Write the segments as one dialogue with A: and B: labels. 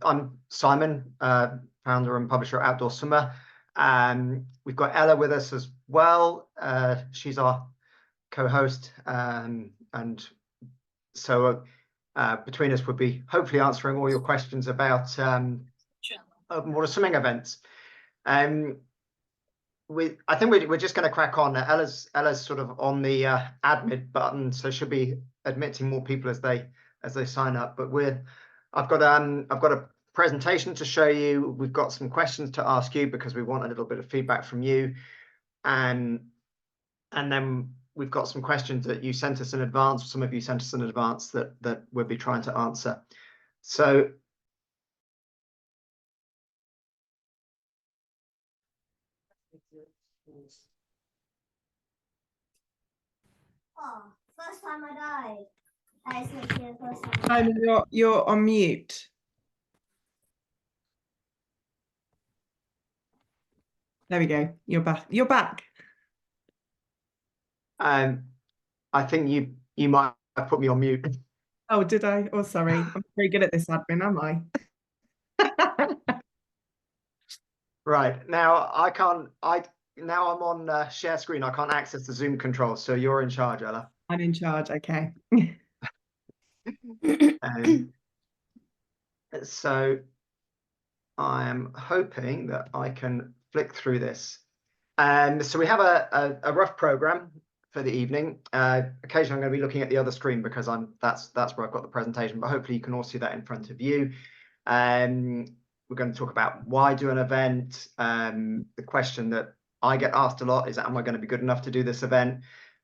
A: I'm Simon, founder and publisher at Outdoor Swimmer. We've got Ella with us as well. She's our co-host, and so between us we'll be hopefully answering all your questions about open water swimming events. I think we're just going to crack on. Ella's sort of on the admit button, so she'll be admitting more people as they sign up. But I've got a presentation to show you. We've got some questions to ask you because we want a little bit of feedback from you, and then we've got some questions that you sent us in advance. Some of you sent us in advance that we'll be trying to answer. So.
B: Oh, first time I died. That is literally the first time.
C: Simon, you're on mute. There we go. You're back. You're back.
A: I think you might have put me on mute.
C: Oh, did I? Oh, sorry. I'm very good at this admin, am I?
A: Right, now now I'm on share screen. I can't access the Zoom controls, so you're in charge, Ella.
C: I'm in charge. Okay.
A: So I am hoping that I can flick through this. So we have a rough program for the evening. Occasionally I'm going to be looking at the other screen because that's where I've got the presentation, but hopefully you can all see that in front of you. We're going to talk about why do an event. The question that I get asked a lot is, am I going to be good enough to do this event?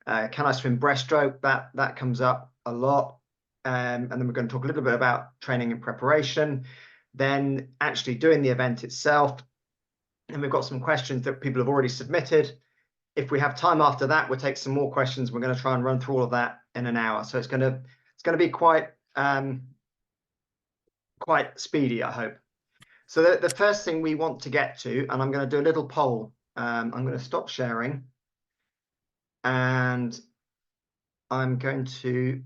A: Can I swim breaststroke? That comes up a lot. And then we're going to talk a little bit about training and preparation, then actually doing the event itself. And we've got some questions that people have already submitted. If we have time after that, we'll take some more questions. We're going to try and run through all of that in an hour. So it's going to be quite speedy, I hope. So the first thing we want to get to, and I'm going to do a little poll. I'm going to stop sharing, and I'm going to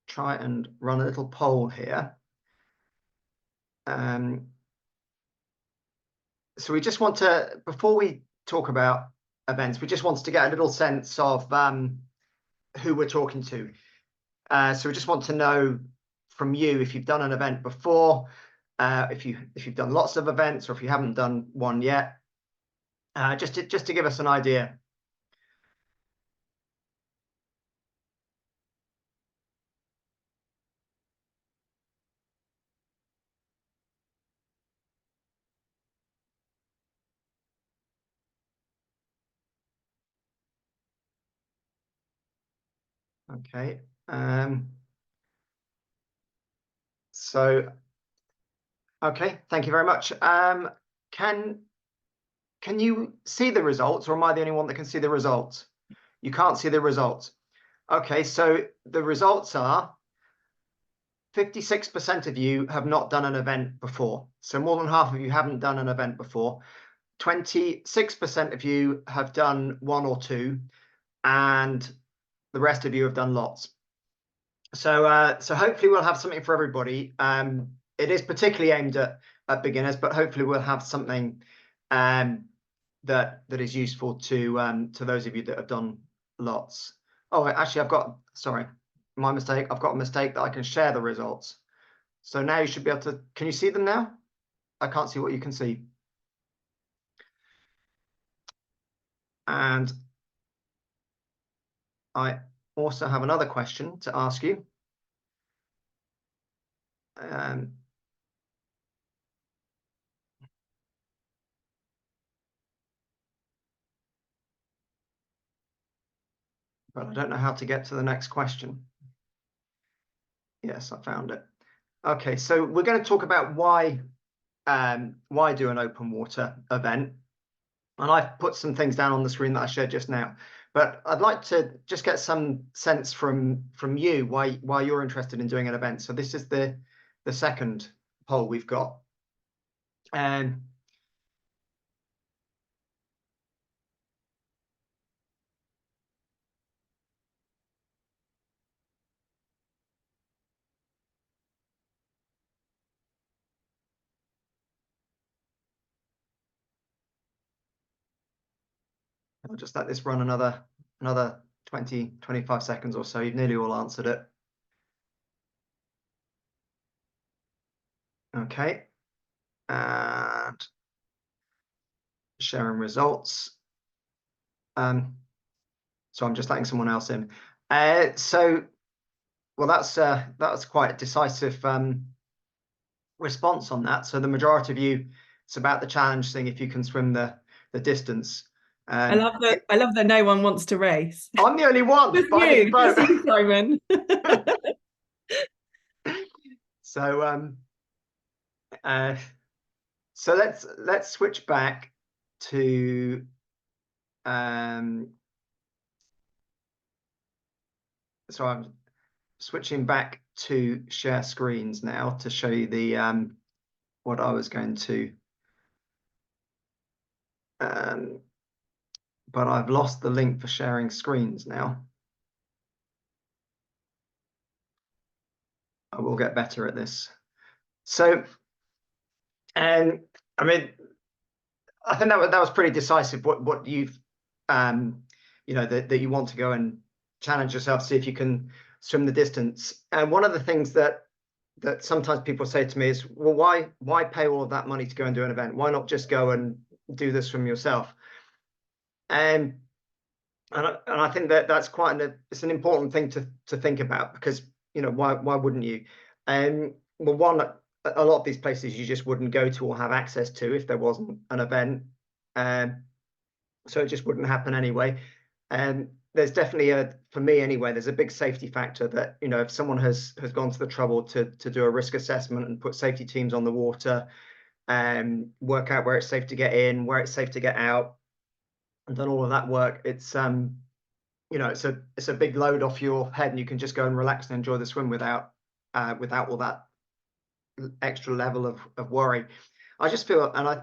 A: try and run a little poll here. So we just want to, before we talk about events, we just want to get a little sense of who we're talking to. So we just want to know from you if you've done an event before, if you've done lots of events, or if you haven't done one yet, just to give us an idea. Okay. So, okay, thank you very much. Can you see the results, or am I the only one that can see the results? You can't see the results. Okay, so the results are 56% of you have not done an event before. So more than half of you haven't done an event before. 26% of you have done one or two, and the rest of you have done lots. So so hopefully we'll have something for everybody. It is particularly aimed at beginners, but hopefully we'll have something that is useful to those of you that have done lots. Oh, actually, sorry, my mistake. I've got a mistake that I can share the results. So now you should be able to. Can you see them now? I can't see what you can see. And I also have another question to ask you. But I don't know how to get to the next question. Yes, I found it. Okay, so we're going to talk about why do an open water event. And I've put some things down on the screen that I shared just now. But I'd like to just get some sense from you why you're interested in doing an event. So this is the second poll we've got. And I'll just let this run another 20, 25 seconds or so. You've nearly all answered it. Okay. And sharing results. So I'm just letting someone else in. Well, that's quite a decisive response on that. So the majority of you, it's about the challenge thing. If you can swim the distance.
C: I love that no one wants to race.
A: I'm the only one.
C: Just you, Simon.
A: So so let's switch back to so I'm switching back to share screens now to show you the what I was going to but I've lost the link for sharing screens now. I will get better at this. So, and I mean, I think that was pretty decisive. What you've, you know, that you want to go and challenge yourself, see if you can swim the distance. And one of the things that sometimes people say to me is, well, why pay all of that money to go and do an event? Why not just go and do this from yourself? And I think that's quite it's an important thing to think about, because, you know, why wouldn't you? Well, one, a lot of these places you just wouldn't go to or have access to if there wasn't an event, so it just wouldn't happen anyway. And there's definitely for me anyway, there's a big safety factor that, you know, if someone has gone to the trouble to do a risk assessment and put safety teams on the water and work out where it's safe to get in, where it's safe to get out, and done all of that work, it's you know, it's a big load off your head, and you can just go and relax and enjoy the swim without all that extra level of worry. I just feel, and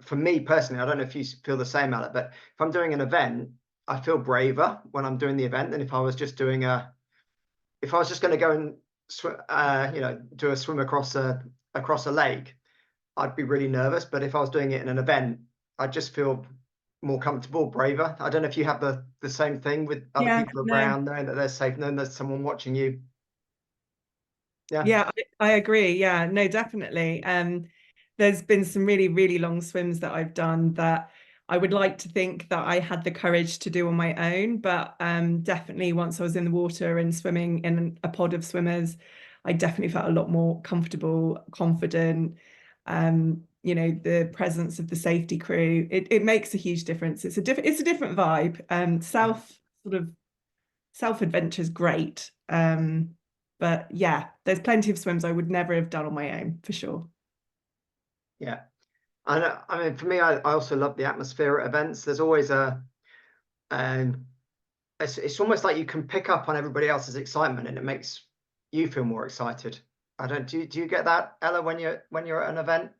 A: for me personally, I don't know if you feel the same, Alec, but if I'm doing an event, I feel braver when I'm doing the event than if I was just doing if I was just going to go and swim, you know, do a swim across a lake, I'd be really nervous. But if I was doing it in an event, I'd just feel more comfortable, braver. I don't know if you have the same thing with other people around, knowing that they're safe, knowing there's someone watching you.
C: Yeah, I agree. Yeah, no, definitely. There's been some really, really long swims that I've done that I would like to think that I had the courage to do on my own, but definitely once I was in the water and swimming in a pod of swimmers, I definitely felt a lot more comfortable, confident. You know, the presence of the safety crew, it makes a huge difference. It's a different vibe. Self adventure is great. But yeah, there's plenty of swims I would never have done on my own, for sure.
A: Yeah. I mean, for me, I also love the atmosphere at events. There's always it's almost like you can pick up on everybody else's excitement, and it makes you feel more excited. Do you get that, Ella, when you're at an event?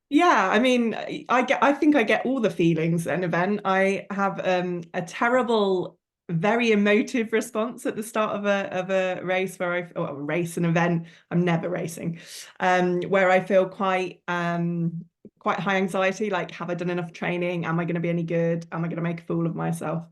C: Yeah, I mean, I think I get all the feelings at an event. I have a terrible, very emotive response at the start of a race or a race, an event. I'm never racing, where I feel quite high anxiety, like, have I done enough training? Am I going to be any good? Am I going to make a fool of myself?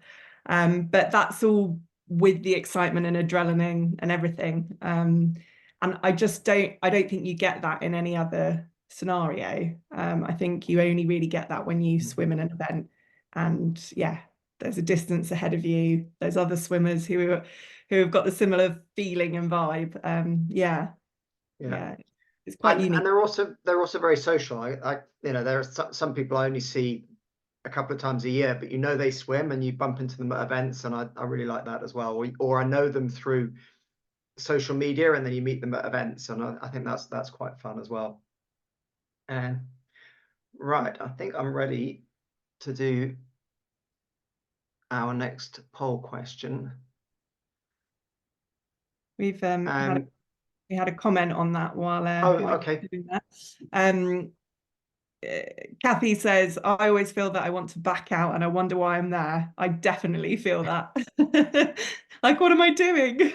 C: But that's all with the excitement and adrenaline and everything. And I don't think you get that in any other scenario. I think you only really get that when you swim in an event, and yeah, there's a distance ahead of you. There's other swimmers who have got the similar feeling and vibe. Yeah, it's quite unique.
A: And they're also very social. I you know, there are some people I only see a couple of times a year, but you know they swim and you bump into them at events, and I really like that as well. Or I know them through social media, and then you meet them at events, and I think that's quite fun as well. And right, I think I'm ready to do our next poll question.
C: We've we had a comment on that while
A: okay.
C: doing that. Kathy says, I always feel that I want to back out and I wonder why I'm there. I definitely feel that. Like, what am I doing?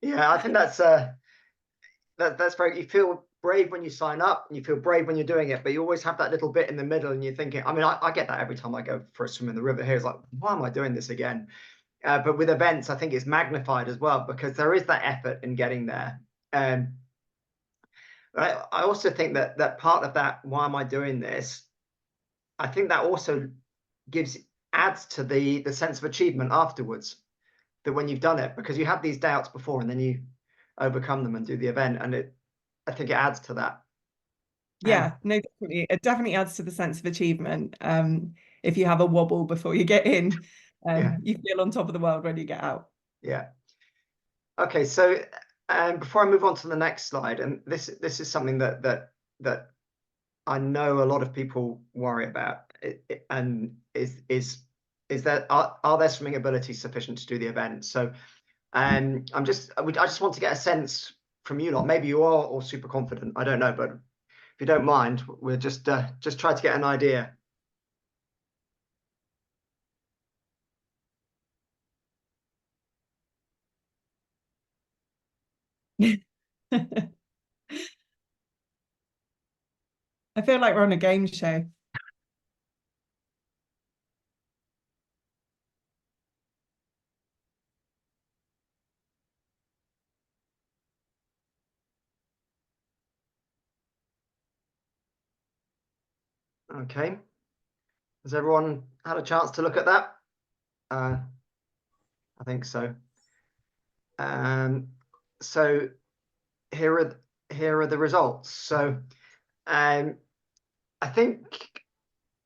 A: Yeah, I think that's very, you feel brave when you sign up and you feel brave when you're doing it, but you always have that little bit in the middle and you're thinking, I mean, I get that every time I go for a swim in the river here. It's like, why am I doing this again? But with events, I think it's magnified as well, because there is that effort in getting there. I also think that part of that, why am I doing this? I think that also adds to the sense of achievement afterwards, that when you've done it, because you have these doubts before and then you overcome them and do the event, and I think it adds to that.
C: Yeah, no, definitely. It definitely adds to the sense of achievement. If you have a wobble before you get in,
A: Yeah.
C: you feel on top of the world when you get out.
A: Yeah. Okay, so before I move on to the next slide, and this is something that I know a lot of people worry about, and is that are their swimming abilities sufficient to do the event? So I just want to get a sense from you lot. Maybe you are all super confident. I don't know, but if you don't mind, we'll just try to get an idea.
C: I feel like we're on a game show.
A: Okay. Has everyone had a chance to look at that? I think so. So here are the results. So I think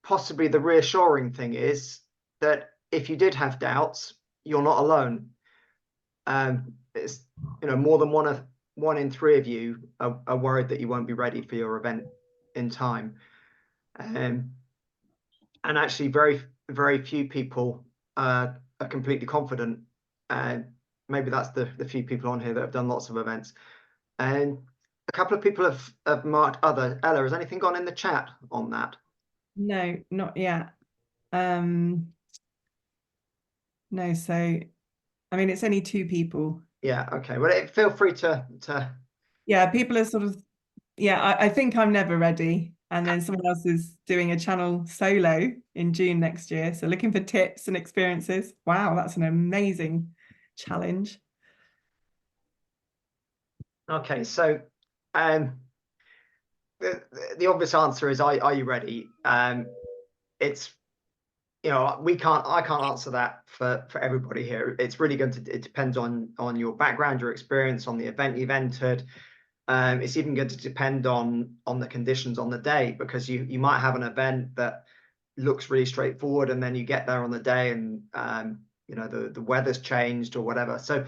A: possibly the reassuring thing is that if you did have doubts, you're not alone. It's more than one in three of you are worried that you won't be ready for your event in time. And actually very few people are completely confident. And maybe that's the few people on here that have done lots of events. And a couple of people have marked other. Ella, has anything gone in the chat on that?
C: No, not yet. No, so I mean it's only 2 people.
A: Yeah, okay. Well, feel free to
C: Yeah, people are sort of, yeah, I think I'm never ready. And then someone else is doing a channel solo in June next year. So looking for tips and experiences. Wow, that's an amazing challenge.
A: Okay, so the obvious answer is are you ready? It's I can't answer that for everybody here. It's really it depends on your background, your experience, on the event you've entered. It's even going to depend on the conditions on the day, because you might have an event that looks really straightforward and then you get there on the day and the weather's changed or whatever. So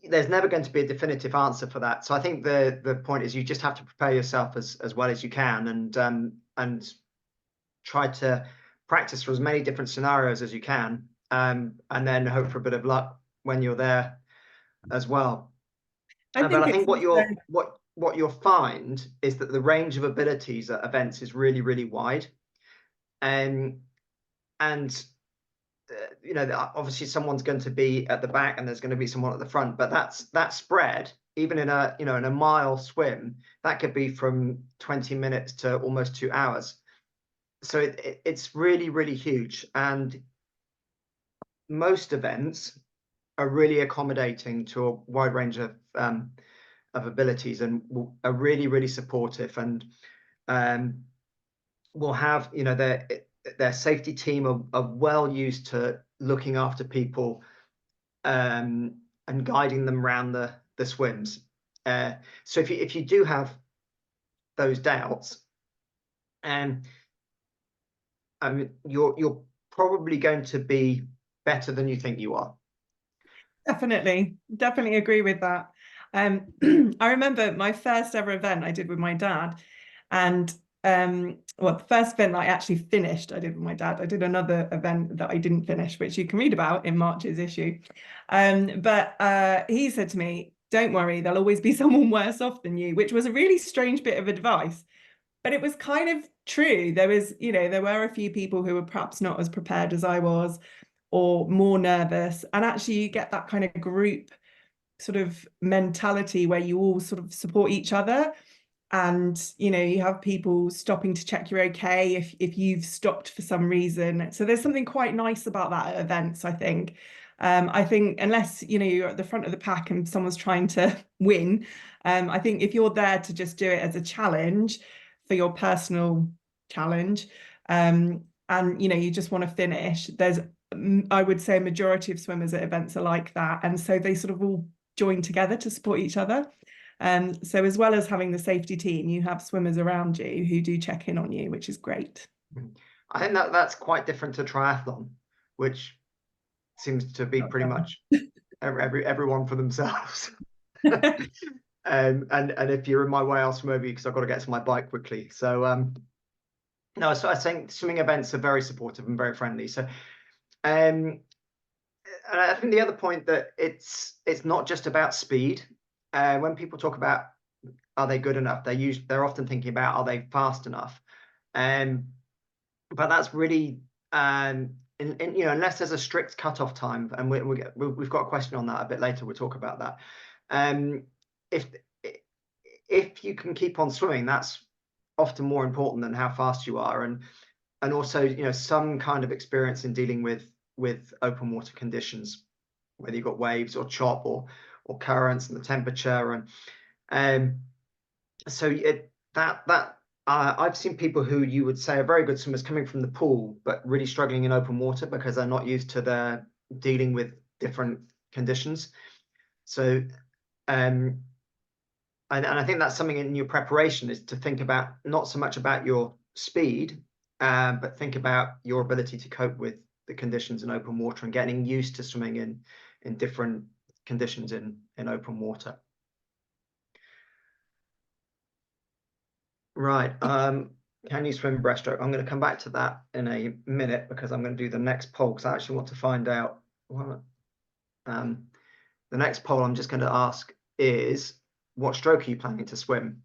A: there's never going to be a definitive answer for that. So I think the point is you just have to prepare yourself as well as you can, and try to practice for as many different scenarios as you can, and then hope for a bit of luck when you're there as well. But I think what you'll find is that the range of abilities at events is really, really wide. And obviously someone's going to be at the back and there's going to be someone at the front, but that spread, even in a mile swim, that could be from 20 minutes to almost 2 hours. So it's really, really huge. And most events are really accommodating to a wide range of abilities, and are really, really supportive, and will have their safety team are well used to looking after people and guiding them around the swims. So if you do have those doubts, and you're probably going to be better than you think you are.
C: Definitely agree with that. I remember my first ever event I did with my dad, and the first event that I actually finished I did with my dad. I did another event that I didn't finish, which you can read about in March's issue. But he said to me, don't worry, there'll always be someone worse off than you, which was a really strange bit of advice, but it was kind of true. There were a few people who were perhaps not as prepared as I was, or more nervous, and actually you get that kind of group sort of mentality where you all sort of support each other. And, you know, you have people stopping to check you're okay if you've stopped for some reason. So there's something quite nice about that at events, I think. I think unless, you know, you're at the front of the pack and someone's trying to win, I think if you're there to just do it as a challenge for your personal challenge, and, you know, you just want to finish, there's, I would say, a majority of swimmers at events are like that. And so they sort of all join together to support each other. So as well as having the safety team, you have swimmers around you who do check in on you, which is great.
A: I think that's quite different to triathlon, which seems to be pretty much everyone for themselves. And if you're in my way, I'll swim over you because I've got to get to my bike quickly. So no, so I think swimming events are very supportive and very friendly. So and I think the other point that it's not just about speed. When people talk about are they good enough, they're often thinking about are they fast enough. But that's really you know, unless there's a strict cutoff time, and we've got a question on that a bit later. We'll talk about that. If you can keep on swimming, that's often more important than how fast you are, and also, you know, some kind of experience in dealing with open water conditions, whether you've got waves or chop or currents and the temperature, and so I've seen people who you would say are very good swimmers coming from the pool, but really struggling in open water because they're not used to dealing with different conditions. So, and I think that's something in your preparation, is to think about not so much about your speed, but think about your ability to cope with the conditions in open water and getting used to swimming in different conditions in open water. Right. Can you swim breaststroke? I'm going to come back to that in a minute because I'm going to do the next poll, because I actually want to find out what, the next poll I'm just going to ask is, what stroke are you planning to swim?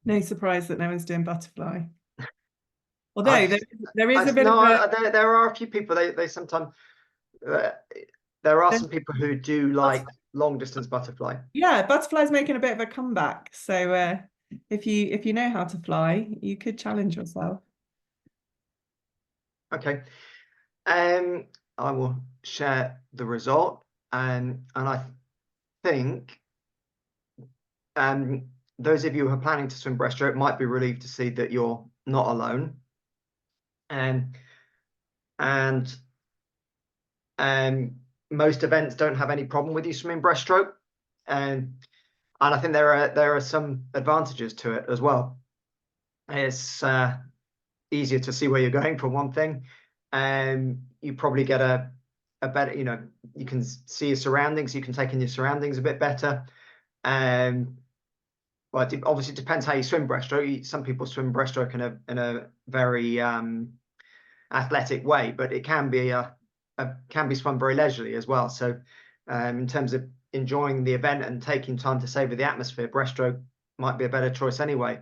C: No surprise that no one's doing butterfly. Although there is a bit
A: no,
C: of a...
A: there are a few people, they sometimes, there are some people who do like long distance butterfly.
C: Yeah, butterfly's making a bit of a comeback. So if you know how to fly, you could challenge yourself.
A: Okay. I will share the result, and I think those of you who are planning to swim breaststroke might be relieved to see that you're not alone. And most events don't have any problem with you swimming breaststroke, and I think there are some advantages to it as well. It's easier to see where you're going, for one thing, and you probably get a better, you know, you can see your surroundings, you can take in your surroundings a bit better. Well, it obviously depends how you swim breaststroke. Some people swim breaststroke in a very athletic way, but it can be can be swum very leisurely as well. So in terms of enjoying the event and taking time to savor the atmosphere, breaststroke might be a better choice anyway.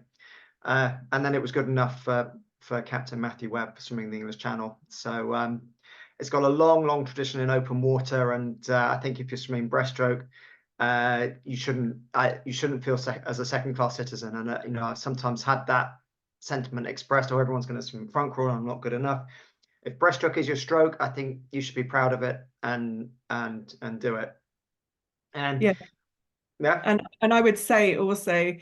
A: And then it was good enough for Captain Matthew Webb for swimming the English Channel. So it's got a long tradition in open water, and I think if you're swimming breaststroke, you shouldn't feel as a second-class citizen. And you know, I've sometimes had that sentiment expressed, oh, everyone's going to swim front crawl, I'm not good enough. If breaststroke is your stroke, I think you should be proud of it and do it. And yeah.
C: And I would say also,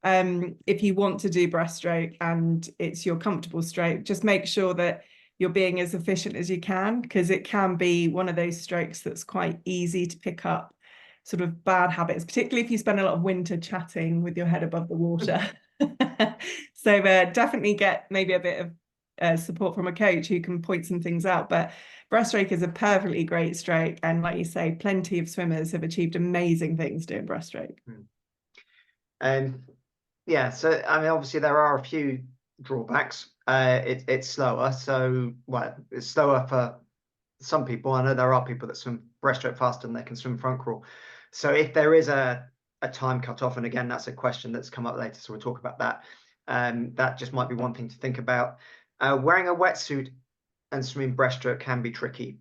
C: if you want to do breaststroke and it's your comfortable stroke, just make sure that you're being as efficient as you can, because it can be one of those strokes that's quite easy to pick up sort of bad habits, particularly if you spend a lot of winter chatting with your head above the water. So definitely get maybe a bit of support from a coach who can point some things out. But breaststroke is a perfectly great stroke, and like you say, plenty of swimmers have achieved amazing things doing breaststroke.
A: And yeah, so I mean, obviously there are a few drawbacks. it's slower. So, well, it's slower for some people. I know there are people that swim breaststroke faster than they can swim front crawl. So if there is a time cut off, and again, that's a question that's come up later, so we'll talk about that. That just might be one thing to think about. Wearing a wetsuit and swimming breaststroke can be tricky.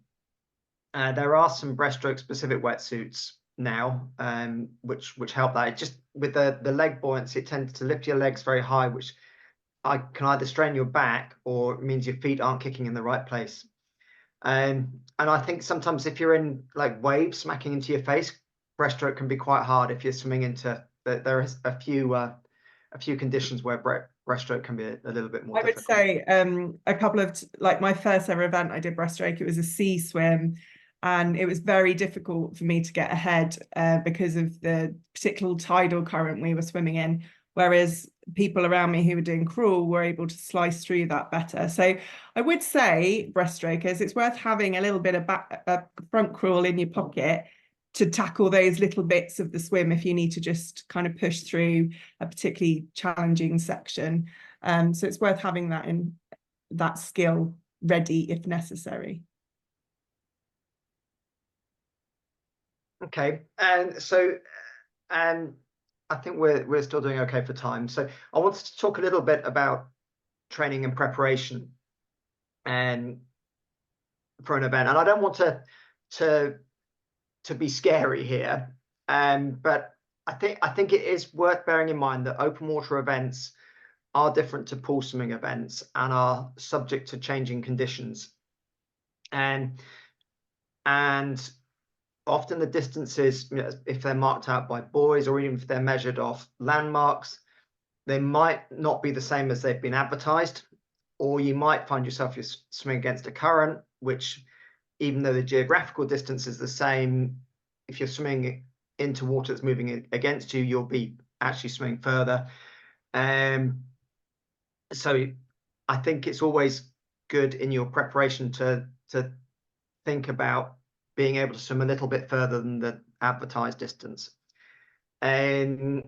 A: There are some breaststroke specific wetsuits now, which help that. It just with the leg buoyancy, it tends to lift your legs very high, which can either strain your back or it means your feet aren't kicking in the right place. And I think sometimes if you're in like waves smacking into your face, breaststroke can be quite hard if you're swimming into. There is a few conditions where breaststroke can be a little bit more
C: I would
A: difficult.
C: say a couple of, like my first ever event I did breaststroke, it was a sea swim, and it was very difficult for me to get ahead because of the particular tidal current we were swimming in, whereas people around me who were doing crawl were able to slice through that better. So I would say, breaststrokers, it's worth having a little bit of front crawl in your pocket to tackle those little bits of the swim if you need to just kind of push through a particularly challenging section. So it's worth having that skill ready if necessary.
A: Okay, and so I think we're still doing okay for time. So I wanted to talk a little bit about training and preparation and for an event. And I don't want to be scary here, but I think it is worth bearing in mind that open water events are different to pool swimming events and are subject to changing conditions. And often the distances, if they're marked out by buoys or even if they're measured off landmarks, they might not be the same as they've been advertised, or you might find yourself swimming against a current, which, even though the geographical distance is the same, if you're swimming into water that's moving against you, you'll be actually swimming further. So I think it's always good in your preparation to think about being able to swim a little bit further than the advertised distance. And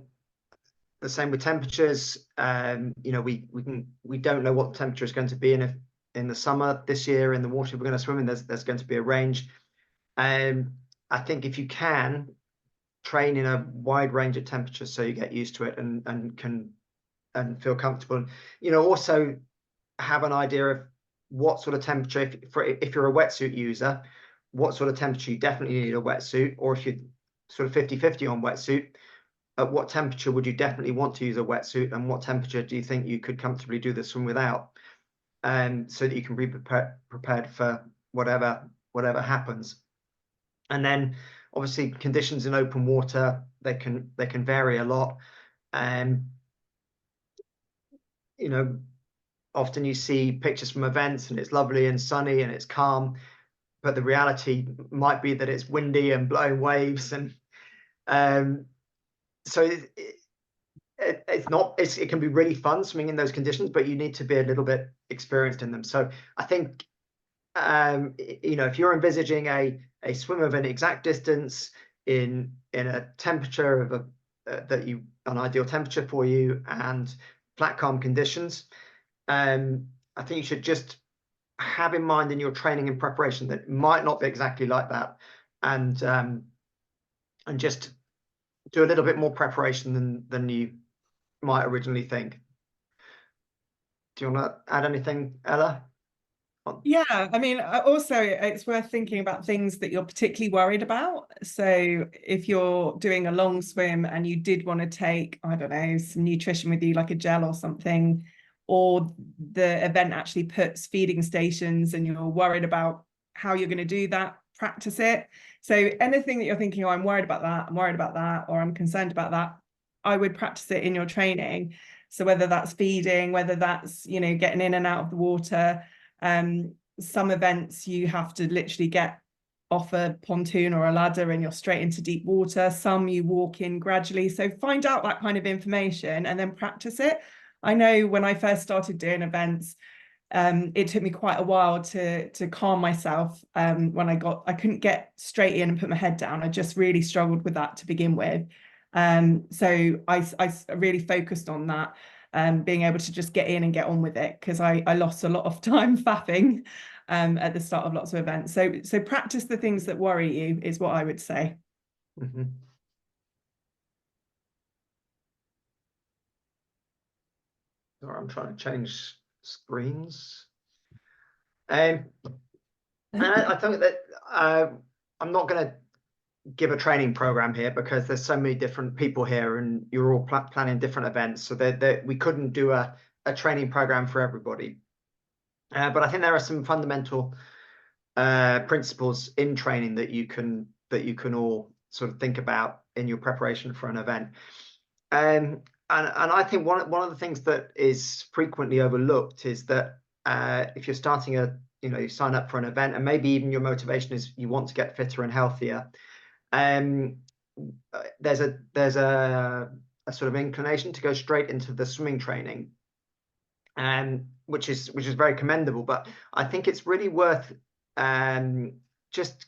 A: the same with temperatures. We don't know what the temperature is going to be in the summer this year in the water we're going to swim in. There's going to be a range. I think if you can train in a wide range of temperatures so you get used to it and can feel comfortable. Also have an idea of what sort of temperature, if you're a wetsuit user, what sort of temperature you definitely need a wetsuit, or if you're sort of 50-50 on wetsuit, at what temperature would you definitely want to use a wetsuit, and what temperature do you think you could comfortably do the swim without, so that you can be prepared for whatever happens. And then obviously conditions in open water, they can vary a lot. Often you see pictures from events and it's lovely and sunny and it's calm, but the reality might be that it's windy and blowing waves, and so it can be really fun swimming in those conditions, but you need to be a little bit experienced in them. So I think if you're envisaging a swim of an exact distance in a temperature of an ideal temperature for you and flat calm conditions, I think you should just have in mind in your training and preparation that it might not be exactly like that, and just do a little bit more preparation than you might originally think. Do you want to add anything, Ella?
C: Yeah, I mean, also it's worth thinking about things that you're particularly worried about. So if you're doing a long swim and you did want to take, I don't know, some nutrition with you, like a gel or something, or the event actually puts feeding stations and you're worried about how you're going to do that, practice it. So anything that you're thinking, oh, I'm worried about that, or I'm concerned about that, I would practice it in your training. So whether that's feeding, whether that's, getting in and out of the water. Some events you have to literally get off a pontoon or a ladder and you're straight into deep water. Some you walk in gradually. So find out that kind of information and then practice it. I know when I first started doing events, it took me quite a while to calm myself when I couldn't get straight in and put my head down. I just really struggled with that to begin with. So I really focused on that. being able to just get in and get on with it, because I lost a lot of time faffing at the start of lots of events. So practice the things that worry you is what I would say.
A: Mm-hmm. Sorry, I'm trying to change screens. And I think that I'm not going to give a training program here because there's so many different people here and you're all planning different events. So that we couldn't do a training program for everybody. But I think there are some fundamental principles in training that you can all sort of think about in your preparation for an event. And I think one of the things that is frequently overlooked is that if you're starting you sign up for an event and maybe even your motivation is you want to get fitter and healthier, there's a sort of inclination to go straight into the swimming training, which is very commendable. But I think it's really worth just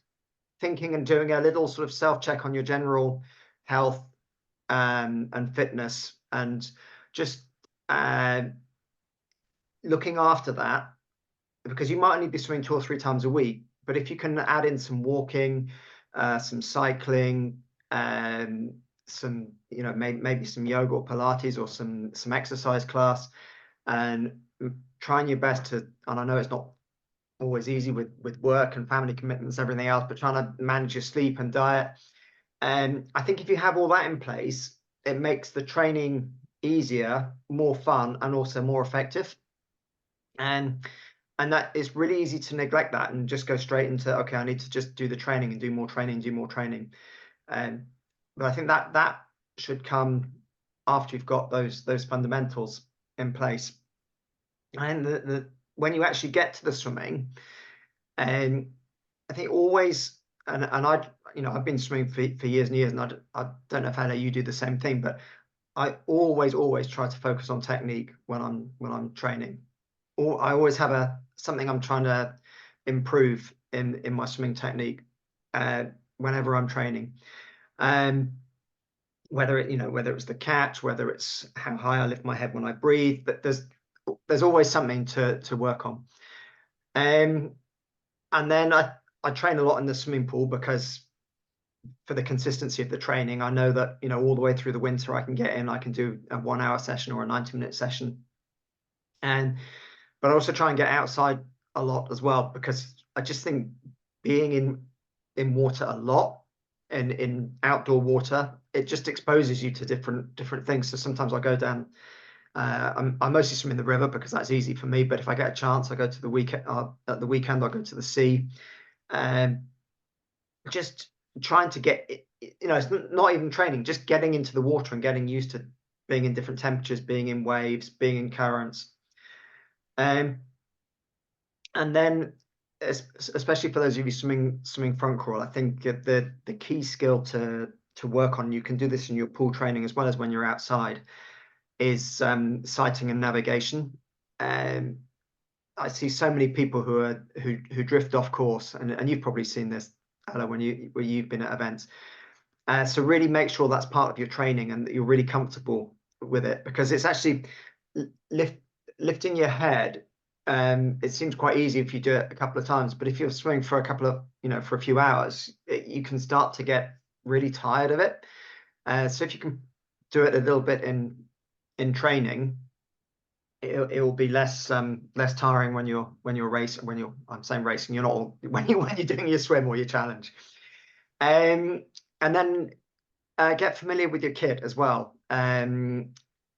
A: thinking and doing a little sort of self-check on your general health and fitness, and just looking after that, because you might only be swimming 2 or 3 times a week, but if you can add in some walking, some cycling, some maybe some yoga or Pilates or some exercise class, and trying your best to, and I know it's not always easy with work and family commitments and everything else, but trying to manage your sleep and diet. And I think if you have all that in place, it makes the training easier, more fun, and also more effective. And that it's really easy to neglect that and just go straight into, okay, I need to just do the training and do more training. But I think that should come after you've got those fundamentals in place. And when you actually get to the swimming, I think always, and I've been swimming for years and years, and I don't know if Anna, you do the same thing, but I always try to focus on technique when I'm training. Or I always have something I'm trying to improve in my swimming technique whenever I'm training. Whether it's the catch, whether it's how high I lift my head when I breathe, but there's always something to work on. And then I train a lot in the swimming pool, because for the consistency of the training, I know that all the way through the winter I can do a 1-hour session or a 90-minute session. But I also try and get outside a lot as well, because I just think being in water a lot, and in outdoor water, it just exposes you to different things. So sometimes I go down. I mostly swim in the river because that's easy for me. But if I get a chance, I go to the weekend. At the weekend, I go to the sea, and just trying to get it's not even training, just getting into the water and getting used to being in different temperatures, being in waves, being in currents. And then, especially for those of you swimming front crawl, I think the key skill to work on, you can do this in your pool training as well as when you're outside, is sighting and navigation. And I see so many people who drift off course, and you've probably seen this, Ella, when you've been at events. So really make sure that's part of your training and that you're really comfortable with it, because it's actually lifting your head. It seems quite easy if you do it a couple of times, but if you're swimming for for a few hours, you can start to get really tired of it. So if you can do it a little bit in training, it will be less tiring when you're racing. I'm saying racing, you're not when you're doing your swim or your challenge. And then get familiar with your kit as well. And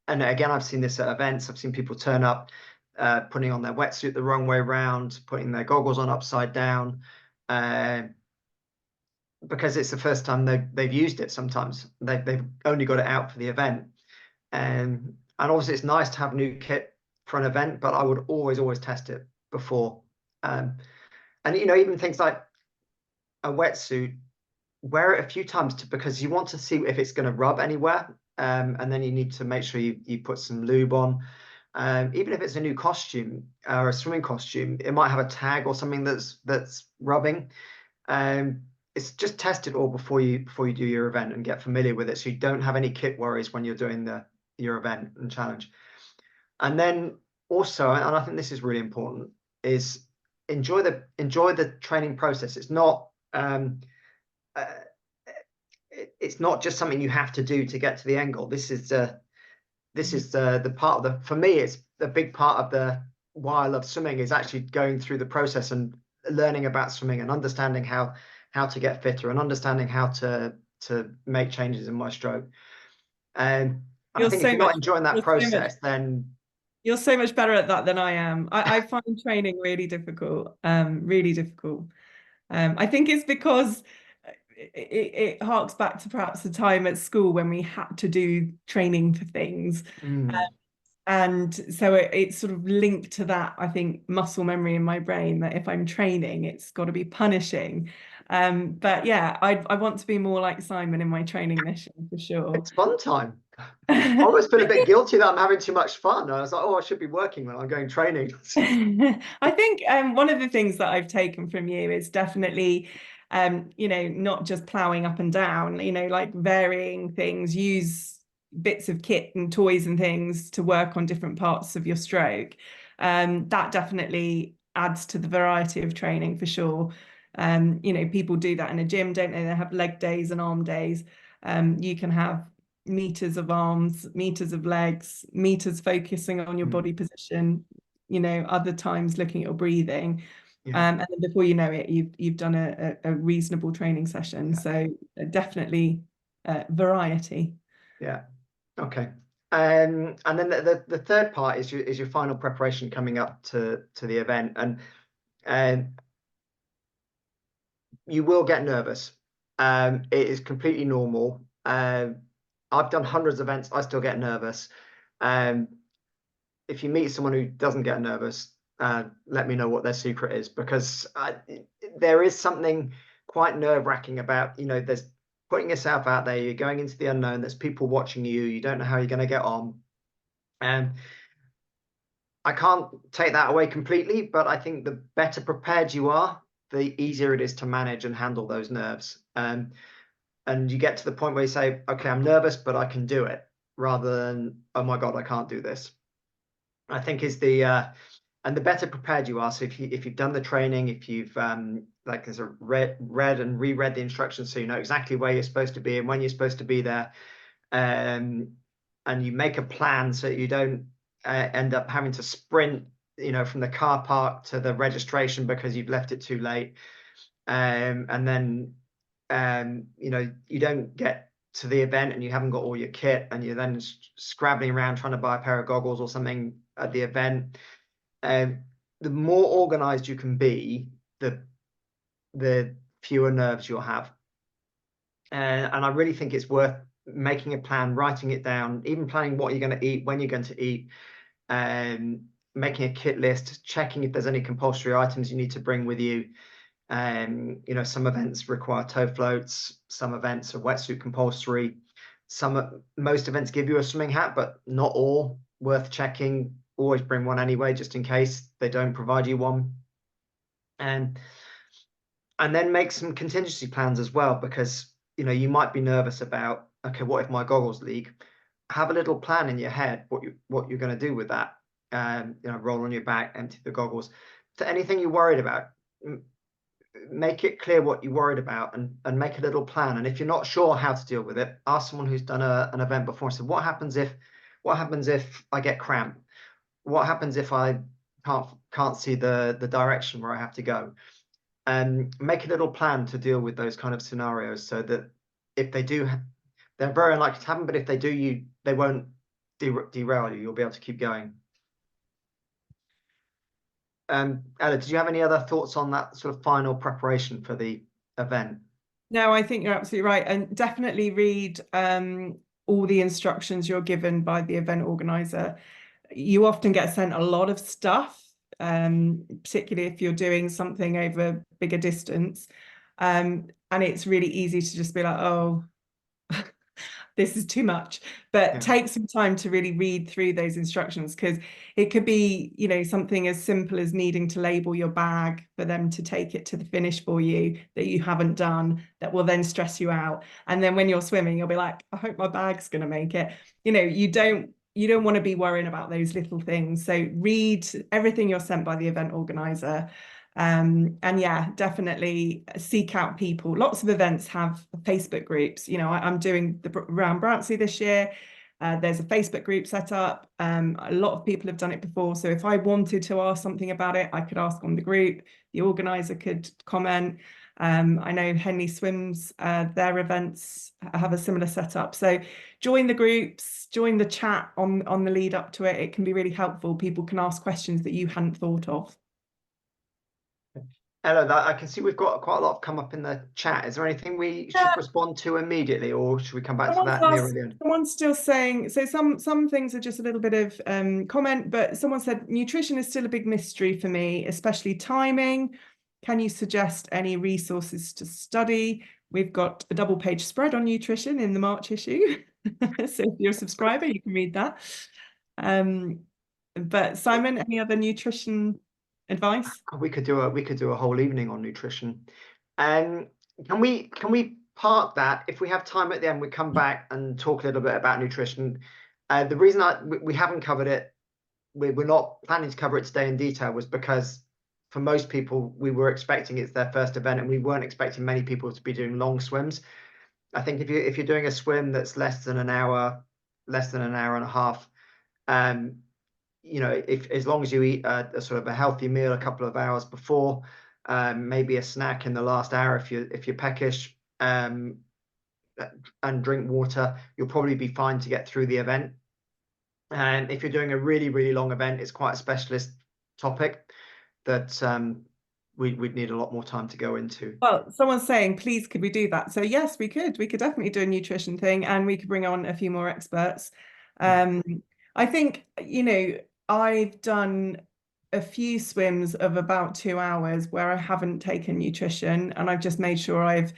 A: again, I've seen this at events. I've seen people turn up putting on their wetsuit the wrong way around, putting their goggles on upside down, because it's the first time they've used it. Sometimes they've only got it out for the event. And obviously it's nice to have new kit for an event, but I would always test it before. And even things like a wetsuit, wear it a few times because you want to see if it's going to rub anywhere. And then you need to make sure you put some lube on. Even if it's a new costume or a swimming costume, it might have a tag or something that's rubbing. It's just test it all before you do your event and get familiar with it, so you don't have any kit worries when you're doing your event and challenge. And then also, and I think this is really important, is enjoy the training process. It's not uh, it's not just something you have to do to get to the end goal. This is the part of the, for me, it's a big part of the why I love swimming, is actually going through the process and learning about swimming and understanding how to get fitter and understanding how to make changes in my stroke. And I
C: You're
A: think if
C: so
A: you're not
C: much,
A: enjoying that
C: you're so much,
A: process, then
C: you're so much better at that than I am. I find training really difficult, really difficult. I think it's because it harks back to perhaps the time at school when we had to do training for things. And so it's sort of linked to that, I think, muscle memory in my brain, that if I'm training, it's got to be punishing. But yeah, I want to be more like Simon in my training mission for sure.
A: it's fun time. I always feel a bit guilty that I'm having too much fun. I was like, oh, I should be working when I'm going training.
C: I think one of the things that I've taken from you is definitely, not just ploughing up and down, like varying things, use bits of kit and toys and things to work on different parts of your stroke. That definitely adds to the variety of training for sure. People do that in a gym, don't they? They have leg days and arm days. You can have meters of arms, meters of legs, meters focusing on your body position, other times looking at your breathing. And then before you know it, you've done a reasonable training session. So definitely variety.
A: Yeah. Okay. And then the third part is your final preparation coming up to the event, and you will get nervous. It is completely normal. I've done hundreds of events. I still get nervous. If you meet someone who doesn't get nervous, let me know what their secret is, because there is something quite nerve-wracking about, there's putting yourself out there. You're going into the unknown. There's people watching you. You don't know how you're going to get on. And I can't take that away completely, but I think the better prepared you are, the easier it is to manage and handle those nerves. And you get to the point where you say, okay, I'm nervous, but I can do it, rather than, oh my God, I can't do this. I think is and the better prepared you are. So if you've done the training, if you've like there's a read and reread the instructions, so you know exactly where you're supposed to be and when you're supposed to be there, and you make a plan so you don't end up having to sprint, from the car park to the registration because you've left it too late, and then you don't get to the event and you haven't got all your kit, and you're then scrabbling around trying to buy a pair of goggles or something at the event. The more organized you can be, the fewer nerves you'll have. And I really think it's worth making a plan, writing it down, even planning what you're going to eat, when you're going to eat, making a kit list, checking if there's any compulsory items you need to bring with you. Some events require tow floats, some events are wetsuit compulsory, most events give you a swimming hat, but not all. Worth checking. Always bring one anyway, just in case they don't provide you one. And then make some contingency plans as well, because you might be nervous about, okay, what if my goggles leak? Have a little plan in your head what you're going to do with that. Roll on your back, empty the goggles. To anything you're worried about, make it clear what you're worried about, and make a little plan. And if you're not sure how to deal with it, ask someone who's done an event before and say, what happens if I get cramp? What happens if I can't see the direction where I have to go? And make a little plan to deal with those kind of scenarios, so that if they do, they're very unlikely to happen, but if they do, they won't derail you. You'll be able to keep going. Ella, did you have any other thoughts on that sort of final preparation for the event?
C: No, I think you're absolutely right. And definitely read all the instructions you're given by the event organizer. You often get sent a lot of stuff, particularly if you're doing something over bigger distance. And it's really easy to just be like, oh, this is too much. But take some time to really read through those instructions, because it could be, something as simple as needing to label your bag for them to take it to the finish for you that you haven't done, that will then stress you out. And then when you're swimming, you'll be like, I hope my bag's going to make it. You don't you don't want to be worrying about those little things. So read everything you're sent by the event organizer. And yeah, definitely seek out people. Lots of events have Facebook groups. You know, I'm doing the round Brantsley this year. There's a Facebook group set up. A lot of people have done it before. So if I wanted to ask something about it, I could ask on the group. The organizer could comment. I know Henley Swims, their events have a similar setup. So join the groups, join the chat on the lead up to it. It can be really helpful. People can ask questions that you hadn't thought of.
A: Ella, I can see we've got quite a lot come up in the chat. Is there anything we should respond to immediately, or should we come back to that nearer the end?
C: Someone's still saying, so some things are just a little bit of comment, but someone said nutrition is still a big mystery for me, especially timing. Can you suggest any resources to study? We've got a double-page spread on nutrition in the March issue. So if you're a subscriber, you can read that. But Simon, any other nutrition advice?
A: We could do a whole evening on nutrition. Can we park that? If we have time at the end, we come back and talk a little bit about nutrition. The reason we haven't covered it, we're not planning to cover it today in detail, was because for most people, we were expecting it's their first event, and we weren't expecting many people to be doing long swims. I think if you're doing a swim that's less than an hour and a half, you know, if as long as you eat a sort of a healthy meal a couple of hours before, maybe a snack in the last hour if you're peckish, and drink water, you'll probably be fine to get through the event. And if you're doing a really, really long event, it's quite a specialist topic that we'd need a lot more time to go into.
C: Well, someone's saying, please, could we do that? So yes, we could. We could definitely do a nutrition thing, and we could bring on a few more experts. I think, you know, I've done a few swims of about 2 hours where I haven't taken nutrition, and I've just made sure I've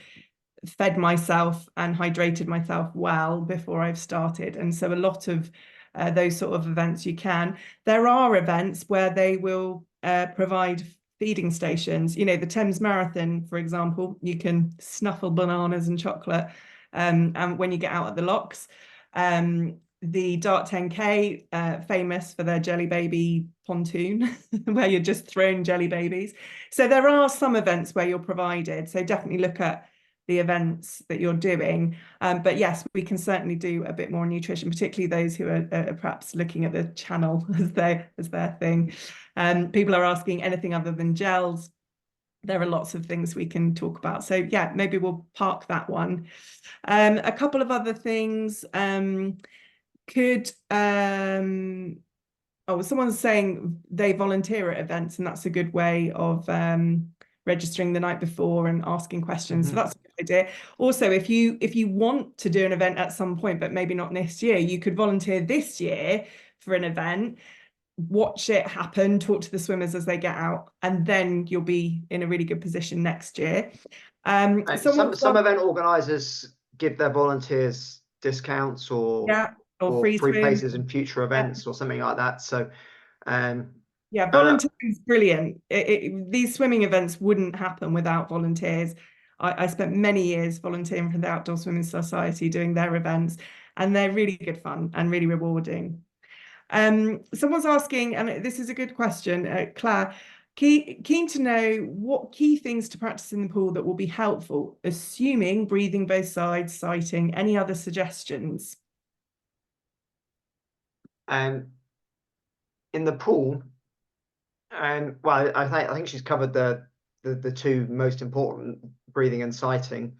C: fed myself and hydrated myself well before I've started. And so a lot of those sort of events you can. There are events where they will provide feeding stations. You know, the Thames Marathon, for example, you can snuffle bananas and chocolate and when you get out at the locks. The Dart 10K, famous for their jelly baby pontoon, where you're just throwing jelly babies. So there are some events where you're provided. So definitely look at the events that you're doing. But yes, we can certainly do a bit more nutrition, particularly those who are perhaps looking at the channel as their thing. People are asking anything other than gels. There are lots of things we can talk about. So yeah, maybe we'll park that one. A couple of other things. Someone's saying they volunteer at events, and that's a good way of registering the night before and asking questions. So that's a good idea. Also, if you want to do an event at some point, but maybe not next year, you could volunteer this year for an event, watch it happen, talk to the swimmers as they get out, and then you'll be in a really good position next year.
A: Some event organizers give their volunteers discounts or free places in future events or something like that. So
C: yeah, volunteering is brilliant. These swimming events wouldn't happen without volunteers. I spent many years volunteering for the Outdoor Swimming Society doing their events, and they're really good fun and really rewarding. Someone's asking, and this is a good question, Claire, keen to know what key things to practice in the pool that will be helpful, assuming breathing both sides, sighting, any other suggestions?
A: In the pool, well, I think she's covered the two most important, breathing and sighting.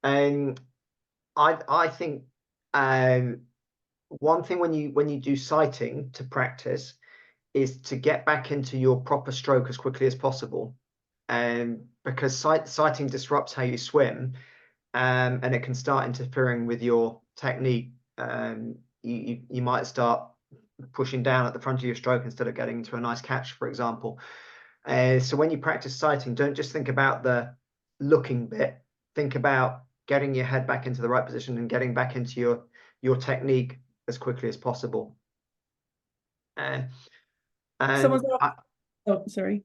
A: I think one thing when you do sighting to practice is to get back into your proper stroke as quickly as possible, because sighting disrupts how you swim, and it can start interfering with your technique. You might start pushing down at the front of your stroke instead of getting into a nice catch, for example. So when you practice sighting, don't just think about the looking bit. Think about getting your head back into the right position and getting back into your technique as quickly as possible.
C: Sorry.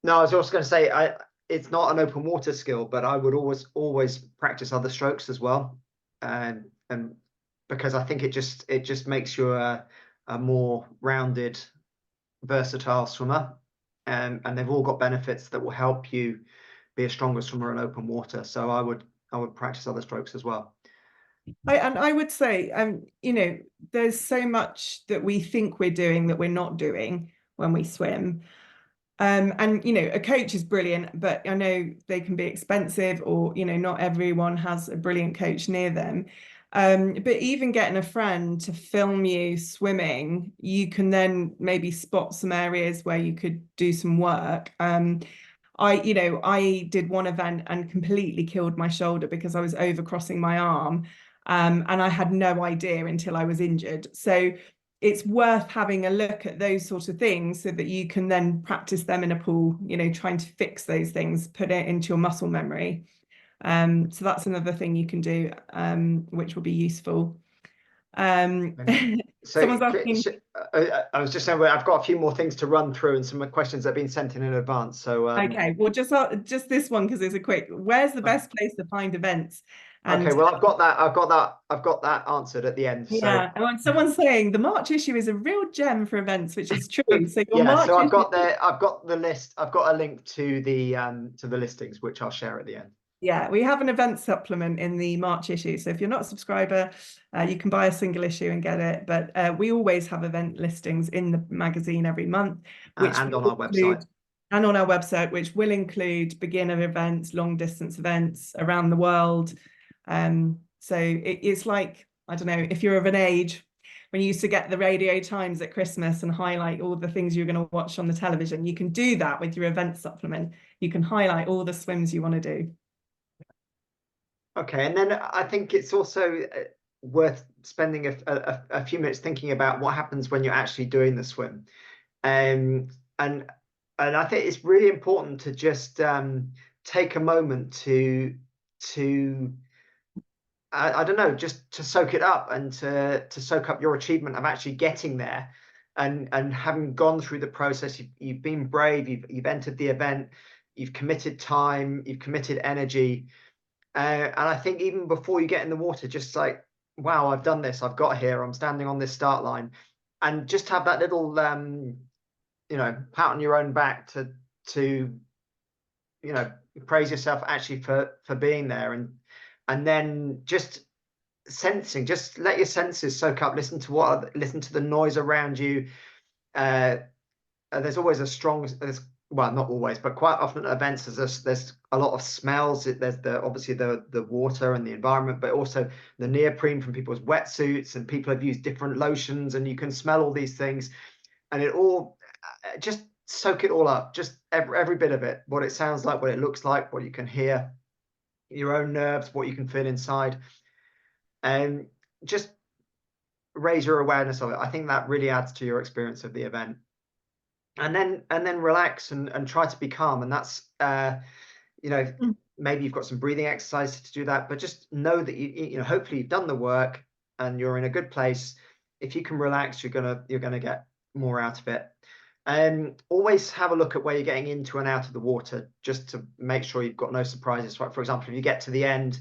A: No, I was also going to say, it's not an open water skill, but I would always practice other strokes as well, and because I think it just makes your a more rounded, versatile swimmer, and they've all got benefits that will help you be a stronger swimmer in open water. So I would practice other strokes as well.
C: I would say, you know, there's so much that we think we're doing that we're not doing when we swim. And you know, a coach is brilliant, but I know they can be expensive, or you know, not everyone has a brilliant coach near them. But even getting a friend to film you swimming, you can then maybe spot some areas where you could do some work. You know, I did one event and completely killed my shoulder because I was overcrossing my arm. And I had no idea until I was injured. So it's worth having a look at those sort of things so that you can then practice them in a pool, you know, trying to fix those things, put it into your muscle memory. So that's another thing you can do, which will be useful.
A: So
C: Someone's asking.
A: I was just saying, I've got a few more things to run through and some questions that have been sent in advance. So
C: Okay, well, just this one because it's a quick. Where's the best place to find events? And
A: okay, well, I've got that answered at the end.
C: yeah,
A: So
C: and someone's saying the March issue is a real gem for events, which is true. So your
A: yeah,
C: March
A: so
C: issue.
A: I've got the list. I've got a link to the listings, which I'll share at the end.
C: Yeah, we have an event supplement in the March issue. So if you're not a subscriber, you can buy a single issue and get it. But we always have event listings in the magazine every month, which
A: And on our website.
C: And on our website, which will include beginner events, long distance events around the world. So it's like, I don't know, if you're of an age when you used to get the Radio Times at Christmas and highlight all the things you're going to watch on the television, you can do that with your event supplement. You can highlight all the swims you want to do.
A: Okay, and then I think it's also worth spending a few minutes thinking about what happens when you're actually doing the swim. And I think it's really important to just take a moment to I don't know, just to soak it up and to soak up your achievement of actually getting there and having gone through the process. You've been brave, you've entered the event, you've committed time, you've committed energy. And I think even before you get in the water, just like, wow, I've done this, I've got here, I'm standing on this start line, and just have that little, you know, pat on your own back to, you know, praise yourself actually for being there, and then just sensing, just let your senses soak up, listen to the noise around you. There's always a strong, well, not always, but quite often at events, there's a lot of smells. There's obviously the water and the environment, but also the neoprene from people's wetsuits, and people have used different lotions, and you can smell all these things, and it all, just soak it all up, just every bit of it, what it sounds like, what it looks like, what you can hear, your own nerves, what you can feel inside, and just raise your awareness of it. I think that really adds to your experience of the event. And then relax and try to be calm. And that's you know, maybe you've got some breathing exercises to do that, but just know that you know, hopefully you've done the work and you're in a good place. If you can relax, you're gonna get more out of it. And always have a look at where you're getting into and out of the water, just to make sure you've got no surprises. For example, if you get to the end,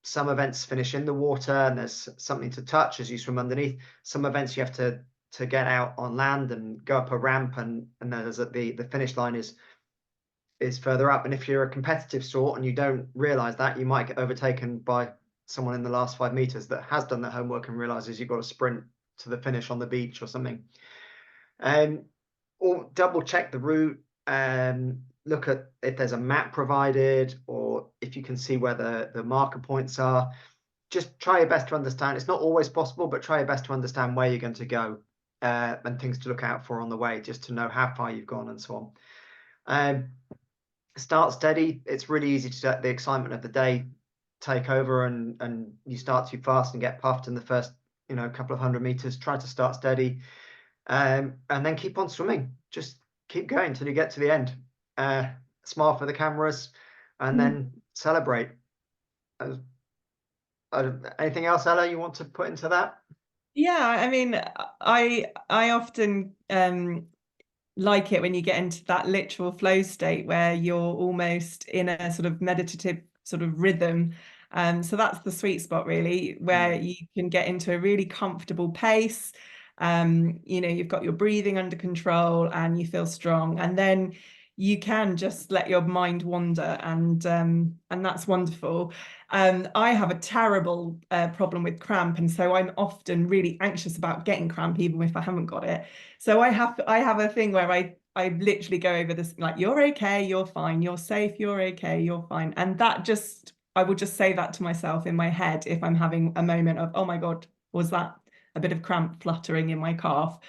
A: some events finish in the water and there's something to touch as you swim underneath. Some events you have to get out on land and go up a ramp, and then there's the finish line is further up. And if you're a competitive sort and you don't realize that, you might get overtaken by someone in the last 5 meters that has done their homework and realizes you've got to sprint to the finish on the beach or something. Or double check the route and look at if there's a map provided, or if you can see where the marker points are. Just try your best to understand. It's not always possible, but try your best to understand where you're going to go, and things to look out for on the way, just to know how far you've gone and so on. Start steady. It's really easy to let the excitement of the day take over, and you start too fast and get puffed in the first, you know, couple of 100 meters. Try to start steady, and then keep on swimming. Just keep going till you get to the end. Smile for the cameras, and then celebrate. Anything else, Ella, you want to put into that?
C: Yeah, I mean, I often like it when you get into that literal flow state where you're almost in a sort of meditative sort of rhythm. So that's the sweet spot, really, where you can get into a really comfortable pace. You know, you've got your breathing under control and you feel strong, and then you can just let your mind wander, and that's wonderful. I have a terrible problem with cramp, and so I'm often really anxious about getting cramp, even if I haven't got it. So I have a thing where I literally go over this, like, you're okay, you're fine, you're safe, you're okay, you're fine. And that just, I will just say that to myself in my head if I'm having a moment of, oh my God, was that a bit of cramp fluttering in my calf?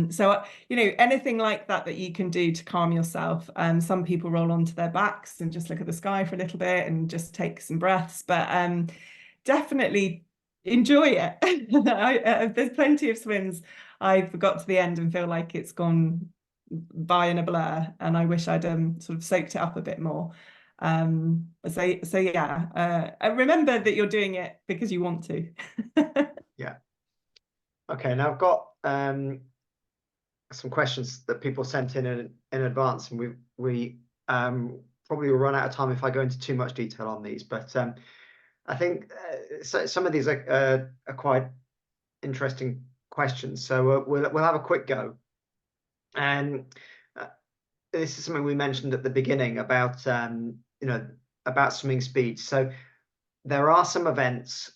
C: So, you know, anything like that that you can do to calm yourself. Some people roll onto their backs and just look at the sky for a little bit and just take some breaths, but definitely enjoy it. There's plenty of swims I've got to the end and feel like it's gone by in a blur, and I wish I'd sort of soaked it up a bit more. So yeah, remember that you're doing it because you want to.
A: Yeah. Okay, now I've got some questions that people sent in advance, and we probably will run out of time if I go into too much detail on these, but I think some of these are quite interesting questions, so we'll have a quick go. And this is something we mentioned at the beginning about you know, about swimming speed. So there are some events,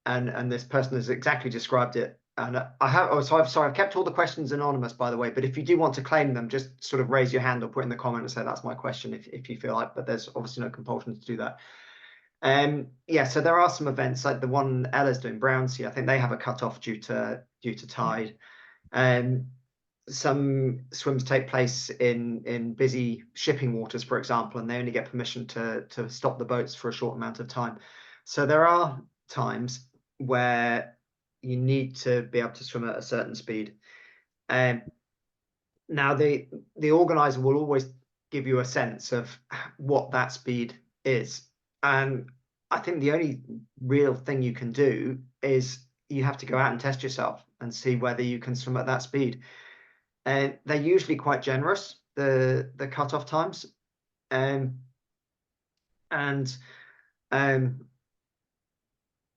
A: and this person has exactly described it. And I've kept all the questions anonymous, by the way, but if you do want to claim them, just sort of raise your hand or put in the comment and say that's my question if you feel like, but there's obviously no compulsion to do that. Yeah, so there are some events like the one Ella's doing, Brownsea. I think they have a cutoff due to tide. Some swims take place in busy shipping waters, for example, and they only get permission to stop the boats for a short amount of time. So there are times where you need to be able to swim at a certain speed. Now the organizer will always give you a sense of what that speed is. And I think the only real thing you can do is you have to go out and test yourself and see whether you can swim at that speed. And they're usually quite generous, the cutoff times. And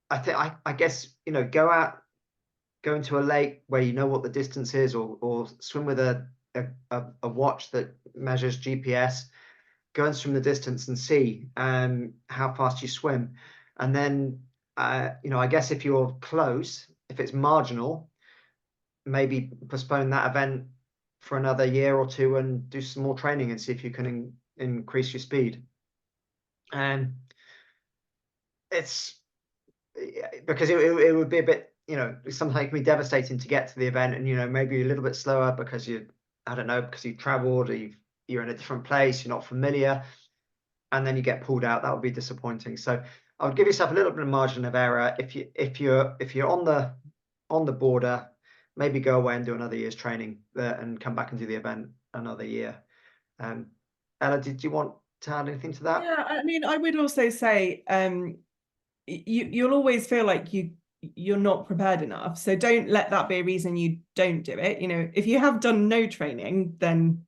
A: I guess, you know, go into a lake where you know what the distance is, or swim with a watch that measures GPS. Go and swim the distance and see how fast you swim. And then, you know, I guess if you're close, if it's marginal, maybe postpone that event for another year or two and do some more training and see if you can increase your speed. And it's because it would be a bit, you know, sometimes it can be devastating to get to the event, and, you know, maybe a little bit slower because I don't know, because you've traveled, or you're in a different place, you're not familiar, and then you get pulled out. That would be disappointing. So I would give yourself a little bit of margin of error. If you're on the border, maybe go away and do another year's training and come back and do the event another year. Ella, did you want to add anything to that?
C: Yeah, I mean, I would also say you'll always feel like you're not prepared enough. So don't let that be a reason you don't do it. You know, if you have done no training, then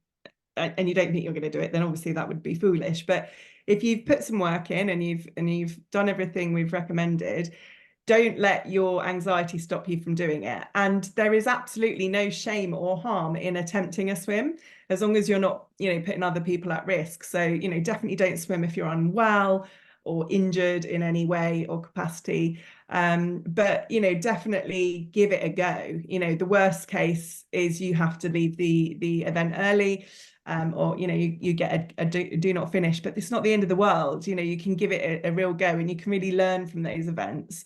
C: and you don't think you're going to do it, then obviously that would be foolish. But if you've put some work in and you've done everything we've recommended, don't let your anxiety stop you from doing it. And there is absolutely no shame or harm in attempting a swim, as long as you're not, you know, putting other people at risk. So, you know, definitely don't swim if you're unwell or injured in any way or capacity. But, you know, definitely give it a go. You know, the worst case is you have to leave the event early. Or, you know, you get a do not finish, but it's not the end of the world. You know, you can give it a real go, and you can really learn from those events.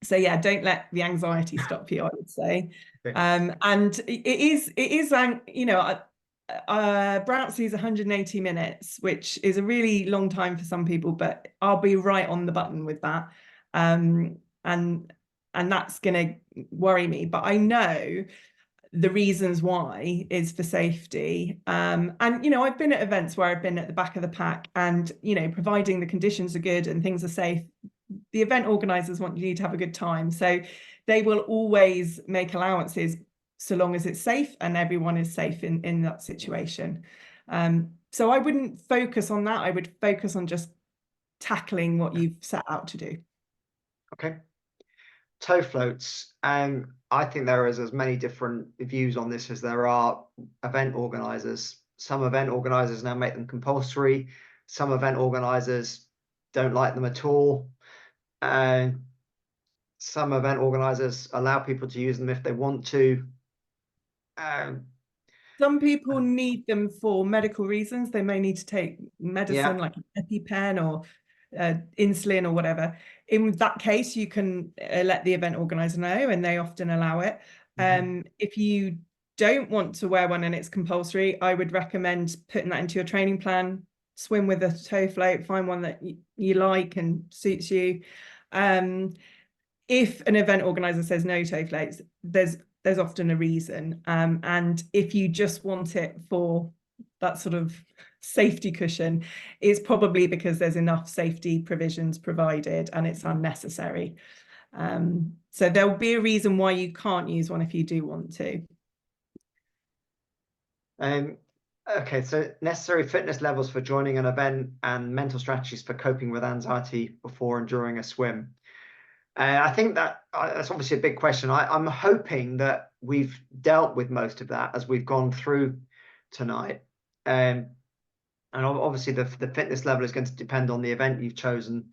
C: So yeah, don't let the anxiety stop you, I would say.
A: Okay.
C: And it is, you know, Brownsea is 180 minutes, which is a really long time for some people, but I'll be right on the button with that. And that's going to worry me, but I know the reasons why is for safety. And, you know, I've been at events where I've been at the back of the pack, and, you know, providing the conditions are good and things are safe, the event organizers want you to have a good time. So they will always make allowances so long as it's safe and everyone is safe in that situation. So I wouldn't focus on that. I would focus on just tackling what you've set out to do.
A: Okay. toe floats, I think there is as many different views on this as there are event organizers. Some event organizers now make them compulsory. Some event organizers don't like them at all. And some event organizers allow people to use them if they want to. Um,
C: Some people need them for medical reasons. They may need to take medicine
A: yeah.
C: like an EpiPen or insulin or whatever. In that case, you can let the event organizer know, and they often allow it. If you don't want to wear one and it's compulsory, I would recommend putting that into your training plan. Swim with a toe float, find one that you like and suits you. If an event organizer says no toe floats, there's often a reason. And if you just want it for that sort of safety cushion, it's probably because there's enough safety provisions provided and it's unnecessary. So there'll be a reason why you can't use one if you do want to.
A: Okay, so necessary fitness levels for joining an event and mental strategies for coping with anxiety before and during a swim. I think that's obviously a big question. I'm hoping that we've dealt with most of that as we've gone through tonight. And obviously the fitness level is going to depend on the event you've chosen.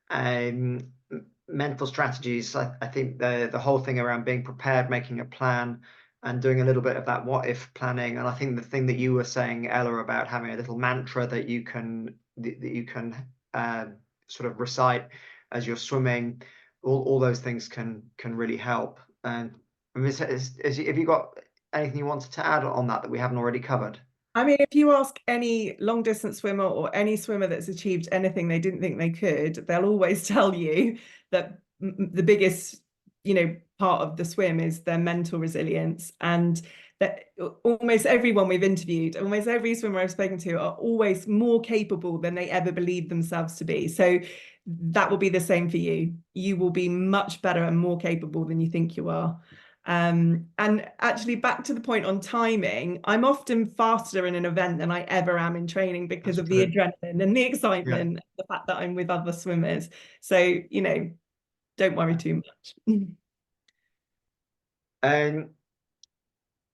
A: Mental strategies, I think the whole thing around being prepared, making a plan, and doing a little bit of that what if planning. And I think the thing that you were saying, Ella, about having a little mantra that you can sort of recite as you're swimming, all those things can really help. And I mean, have you got anything you wanted to add on that we haven't already covered?
C: I mean, if you ask any long distance swimmer or any swimmer that's achieved anything they didn't think they could, they'll always tell you that the biggest, part of the swim is their mental resilience. And that almost everyone we've interviewed, almost every swimmer I've spoken to are always more capable than they ever believed themselves to be. So that will be the same for you. You will be much better and more capable than you think you are. And actually, back to the point on timing, I'm often faster in an event than I ever am in training because of the adrenaline and the excitement, the fact that I'm with other swimmers. So, don't worry too much.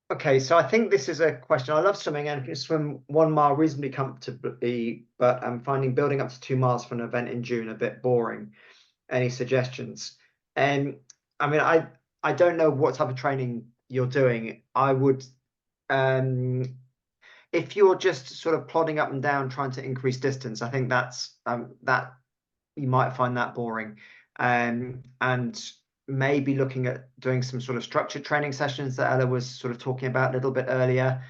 A: Okay, so I think this is a question. I love swimming and can swim 1 mile reasonably comfortably, but I'm finding building up to 2 miles for an event in June a bit boring. Any suggestions? And I mean, I don't know what type of training you're doing. I would, if you're just sort of plodding up and down trying to increase distance, I think that you might find that boring. And maybe looking at doing some sort of structured training sessions that Ella was sort of talking about a little bit earlier,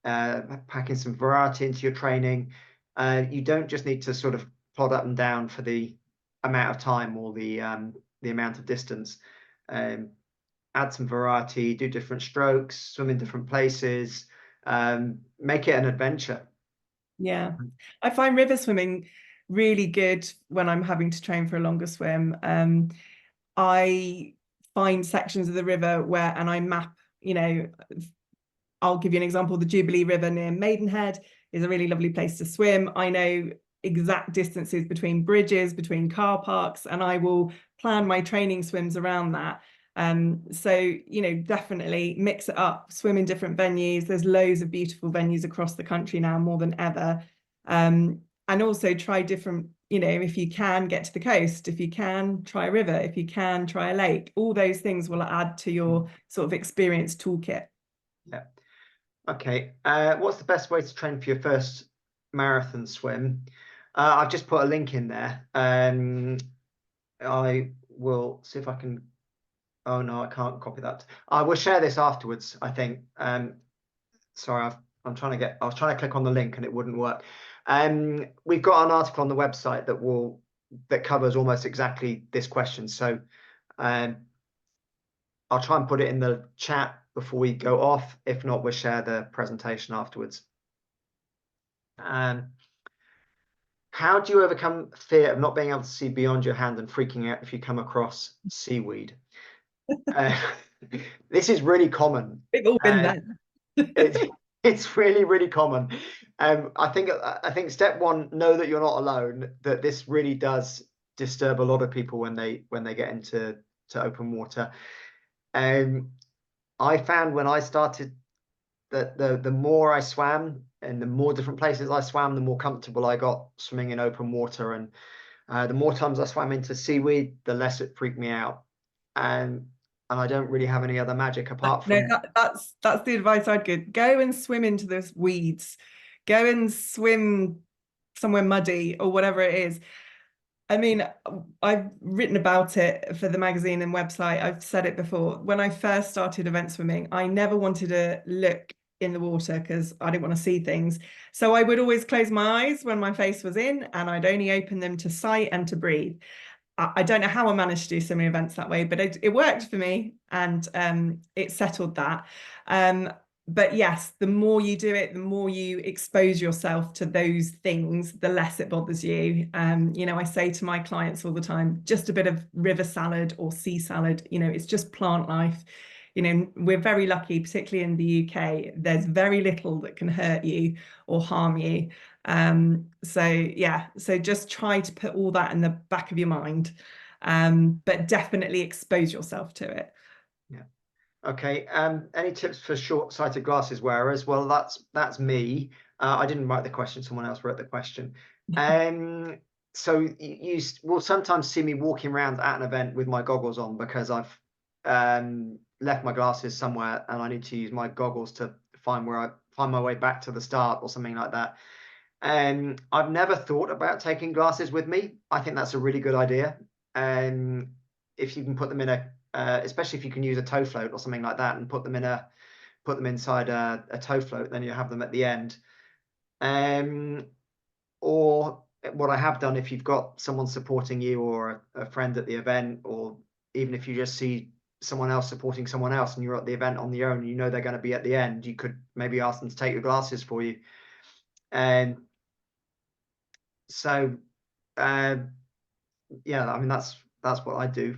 A: packing some variety into your training. You don't just need to sort of plod up and down for the amount of time or the amount of distance. Add some variety, do different strokes, swim in different places, make it an adventure.
C: Yeah, I find river swimming really good when I'm having to train for a longer swim. I find sections of the river and I map, I'll give you an example. The Jubilee River near Maidenhead is a really lovely place to swim. I know exact distances between bridges, between car parks, and I will plan my training swims around that. So, definitely mix it up, swim in different venues. There's loads of beautiful venues across the country now, more than ever. And also try different, if you can get to the coast, if you can try a river, if you can try a lake, all those things will add to your sort of experience toolkit.
A: Yeah. Okay. What's the best way to train for your first marathon swim? I've just put a link in there. I will see if I can. Oh no, I can't copy that. I will share this afterwards, I think. Sorry, I was trying to click on the link and it wouldn't work. We've got an article on the website that covers almost exactly this question. So I'll try and put it in the chat before we go off. If not, we'll share the presentation afterwards. How do you overcome fear of not being able to see beyond your hand and freaking out if you come across seaweed? This is really common.
C: We've all been there.
A: It's really, really common. I think step one, know that you're not alone, that this really does disturb a lot of people when they get into to open water. I found when I started that the more I swam and the more different places I swam, the more comfortable I got swimming in open water. And the more times I swam into seaweed, the less it freaked me out. And I don't really have any other magic apart
C: No,
A: from
C: that's the advice I'd give. Go and swim into those weeds. Go and swim somewhere muddy or whatever it is. I mean, I've written about it for the magazine and website. I've said it before. When I first started event swimming, I never wanted to look in the water because I didn't want to see things. So I would always close my eyes when my face was in, and I'd only open them to sight and to breathe. I don't know how I managed to do so many events that way, but it worked for me, and it settled that. But yes, the more you do it, the more you expose yourself to those things, the less it bothers you. I say to my clients all the time, just a bit of river salad or sea salad, it's just plant life. We're very lucky, particularly in the UK, there's very little that can hurt you or harm you. So just try to put all that in the back of your mind, but definitely expose yourself to it.
A: Yeah. Okay. Any tips for short-sighted glasses wearers? Well, that's me. I didn't write the question. Someone else wrote the question. So you will sometimes see me walking around at an event with my goggles on because I've left my glasses somewhere and I need to use my goggles to find my way back to the start or something like that. I've never thought about taking glasses with me. I think that's a really good idea. If you can put them in especially if you can use a tow float or something like that and put them inside a tow float, then you have them at the end. Or what I have done, if you've got someone supporting you or a friend at the event, or even if you just see someone else supporting someone else and you're at the event on your own, they're going to be at the end, you could maybe ask them to take your glasses for you. And so yeah, I mean that's what I do.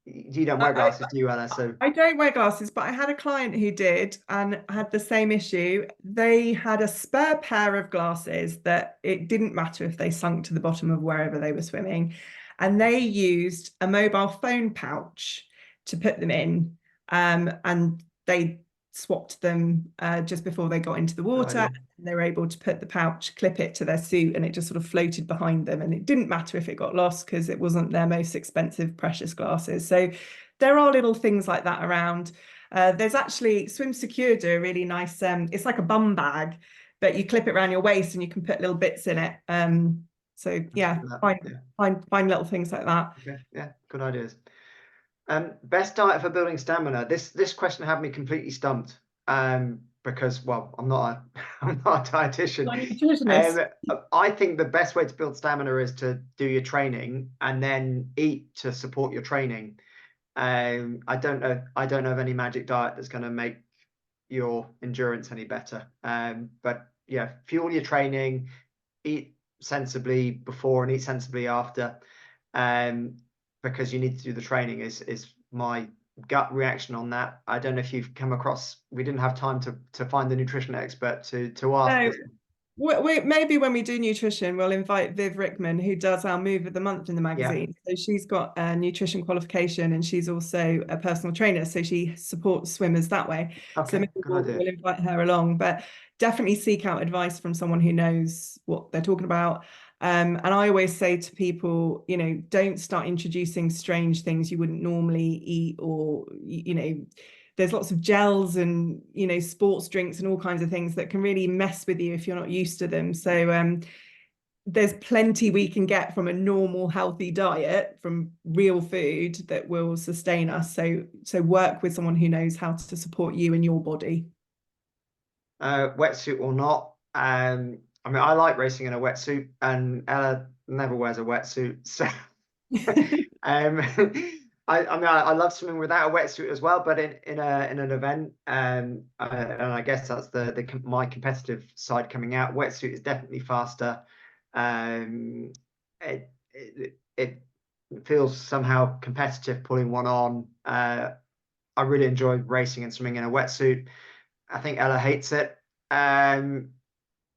A: You don't wear glasses, do you, Ella? So
C: I don't wear glasses, but I had a client who did and had the same issue. They had a spare pair of glasses that it didn't matter if they sunk to the bottom of wherever they were swimming. And they used a mobile phone pouch to put them in. And they swapped them just before they got into the water. And they were able to put the pouch, clip it to their suit, and it just sort of floated behind them. And it didn't matter if it got lost because it wasn't their most expensive, precious glasses. So there are little things like that around. There's actually Swim Secure do a really nice, it's like a bum bag, but you clip it around your waist and you can put little bits in it. So yeah, find little things like that.
A: Okay, yeah, good ideas. Best diet for building stamina. This question had me completely stumped. Because I'm not a dietitian. I think the best way to build stamina is to do your training and then eat to support your training. I don't know of any magic diet that's going to make your endurance any better. But yeah, fuel your training, eat sensibly before and eat sensibly after. Because you need to do the training is my gut reaction on that. I don't know if you've come across, we didn't have time to find the nutrition expert to ask this.
C: Maybe when we do nutrition, we'll invite Viv Rickman, who does our Move of the Month in the magazine. So she's got a nutrition qualification and she's also a personal trainer. So she supports swimmers that way.
A: Okay,
C: so maybe we'll invite her along, but definitely seek out advice from someone who knows what they're talking about. And I always say to people, don't start introducing strange things you wouldn't normally eat, or, there's lots of gels and, sports drinks and all kinds of things that can really mess with you if you're not used to them. So there's plenty we can get from a normal, healthy diet, from real food that will sustain us. So work with someone who knows how to support you and your body.
A: Wetsuit or not. I mean, I like racing in a wetsuit, and Ella never wears a wetsuit. So I love swimming without a wetsuit as well, but in an event, and I guess that's my competitive side coming out. Wetsuit is definitely faster. It feels somehow competitive pulling one on. I really enjoy racing and swimming in a wetsuit. I think Ella hates it.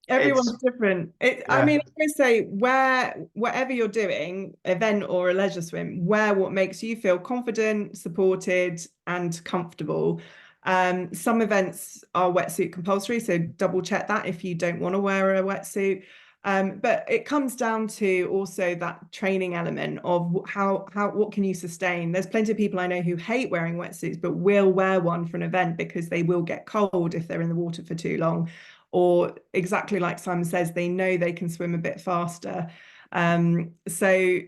C: Everyone's different. I
A: Yeah.
C: mean, I always say whatever you're doing, event or a leisure swim, wear what makes you feel confident, supported, and comfortable. Some events are wetsuit compulsory, so double check that if you don't want to wear a wetsuit. But it comes down to also that training element of what can you sustain. There's plenty of people I know who hate wearing wetsuits, but will wear one for an event because they will get cold if they're in the water for too long. Or exactly like Simon says, they know they can swim a bit faster. So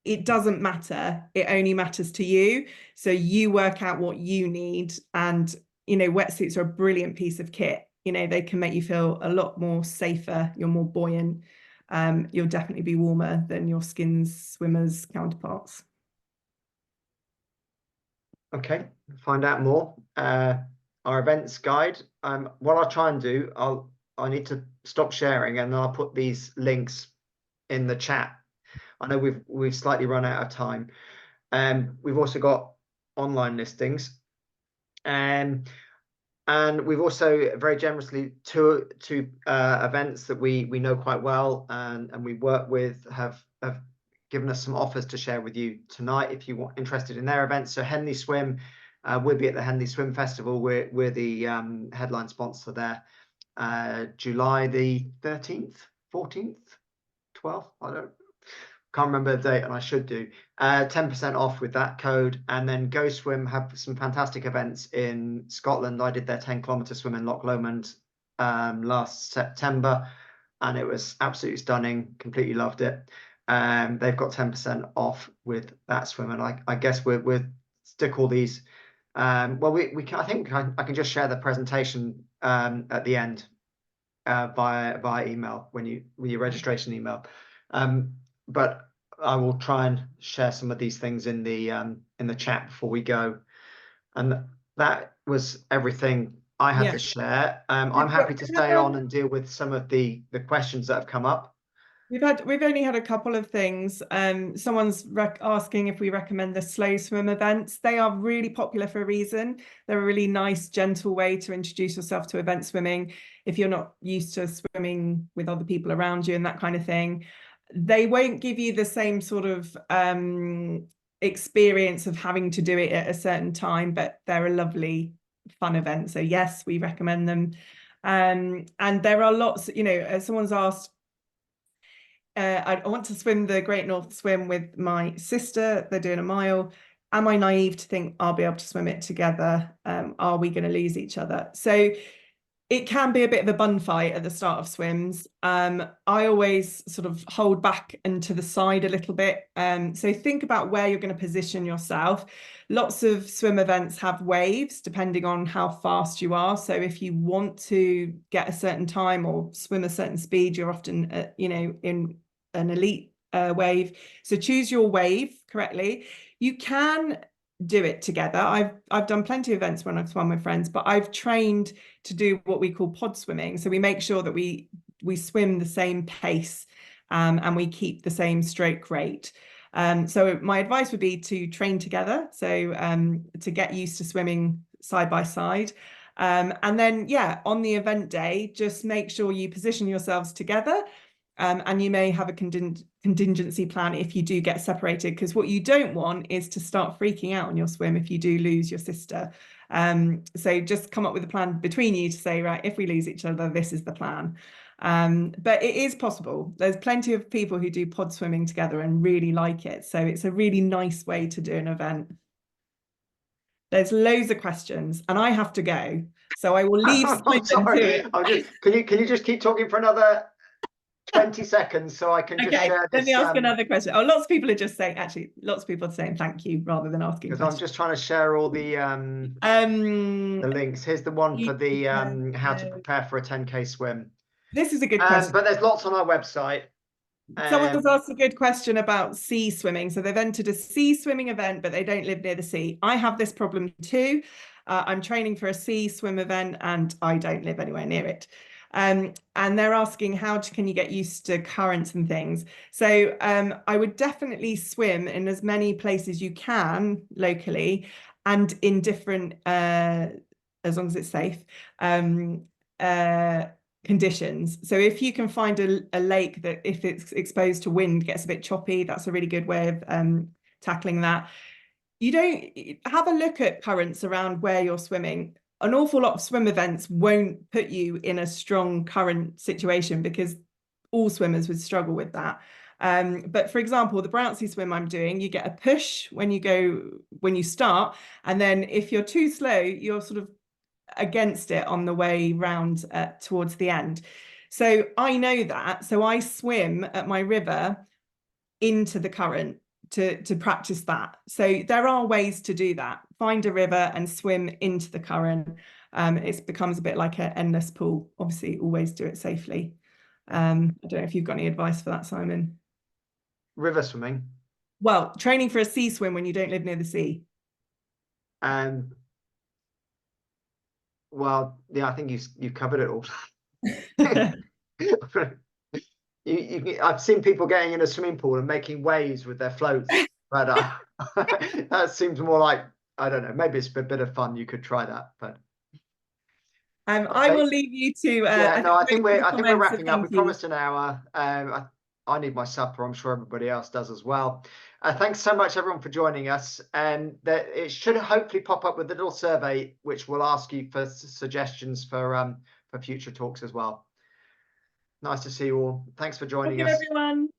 C: it doesn't matter. It only matters to you. So you work out what you need. And, wetsuits are a brilliant piece of kit. They can make you feel a lot more safer. You're more buoyant. You'll definitely be warmer than your skins swimmers counterparts.
A: Okay, find out more. Our events guide. What I'll try and do, I need to stop sharing and then I'll put these links in the chat. I know we've slightly run out of time. We've also got online listings. And we've also very generously two events that we know quite well and we work with have given us some offers to share with you tonight if you want interested in their events. So Henley Swim, we'll be at the Henley Swim Festival. We're the headline sponsor there. July the 13th, 14th, 12th. Can't remember the date, and I should do. 10% off with that code. And then Go Swim have some fantastic events in Scotland. I did their 10-kilometer swim in Loch Lomond last September, and it was absolutely stunning. Completely loved it. They've got 10% off with that swim, and I guess we'll stick all these. Well, we can, I think I can just share the presentation at the end via email with your registration email. But I will try and share some of these things in the chat before we go. And that was everything I had to share. I'm happy to stay on and deal with some of the questions that have come up.
C: We've only had a couple of things. Someone's asking if we recommend the slow swim events. They are really popular for a reason. They're a really nice, gentle way to introduce yourself to event swimming if you're not used to swimming with other people around you and that kind of thing. They won't give you the same sort of experience of having to do it at a certain time, but they're a lovely, fun event. So yes, we recommend them. And there are lots, someone's asked, I want to swim the Great North Swim with my sister. They're doing a mile. Am I naive to think I'll be able to swim it together? Are we going to lose each other? So it can be a bit of a bun fight at the start of swims. I always sort of hold back and to the side a little bit. So think about where you're going to position yourself. Lots of swim events have waves depending on how fast you are. So if you want to get a certain time or swim a certain speed, you're often, in an elite wave. So choose your wave correctly. You can do it together. I've done plenty of events when I've swum with friends, but I've trained to do what we call pod swimming. So we make sure that we swim the same pace and we keep the same stroke rate. So my advice would be to train together. So to get used to swimming side by side. And then, on the event day, just make sure you position yourselves together. And you may have a contingency plan if you do get separated, because what you don't want is to start freaking out on your swim if you do lose your sister. So just come up with a plan between you to say, right, if we lose each other, this is the plan. But it is possible. There's plenty of people who do pod swimming together and really like it. So it's a really nice way to do an event. There's loads of questions and I have to go. So I will leave.
A: I'm sorry. Can you just keep talking for another 20 seconds so I can just share this.
C: Let me ask another question. Oh, lots of people are just saying, actually, lots of people are saying thank you rather than asking
A: because
C: questions.
A: I'm just trying to share all the links. Here's the one for the how to prepare for a 10K swim.
C: This is a good question.
A: But there's lots on our website.
C: Someone has asked a good question about sea swimming. So they've entered a sea swimming event, but they don't live near the sea. I have this problem too. I'm training for a sea swim event and I don't live anywhere near it. And they're asking can you get used to currents and things. So I would definitely swim in as many places you can locally and in different, as long as it's safe, conditions. So if you can find a lake that, if it's exposed to wind, gets a bit choppy, that's a really good way of tackling that. You don't have a look at currents around where you're swimming. An awful lot of swim events won't put you in a strong current situation because all swimmers would struggle with that. But for example, the Brownsea swim I'm doing, you get a push when you start, and then if you're too slow, you're sort of against it on the way round towards the end. So I know that. So I swim at my river into the current to practice that. So there are ways to do that. Find a river and swim into the current. It becomes a bit like an endless pool. Obviously, always do it safely. I don't know if you've got any advice for that, Simon.
A: River swimming.
C: Well, training for a sea swim when you don't live near the sea.
A: Well, yeah, I think you've covered it all. I've seen people getting in a swimming pool and making waves with their floats, but that seems more like, I don't know, maybe it's a bit of fun. You could try that, but
C: I will leave you to.
A: I think we're wrapping up. We
C: you.
A: promised an hour. I need my supper. I'm sure everybody else does as well. Thanks so much, everyone, for joining us. And it should hopefully pop up with a little survey, which will ask you for suggestions for future talks as well. Nice to see you all. Thanks for joining us.
C: Everyone.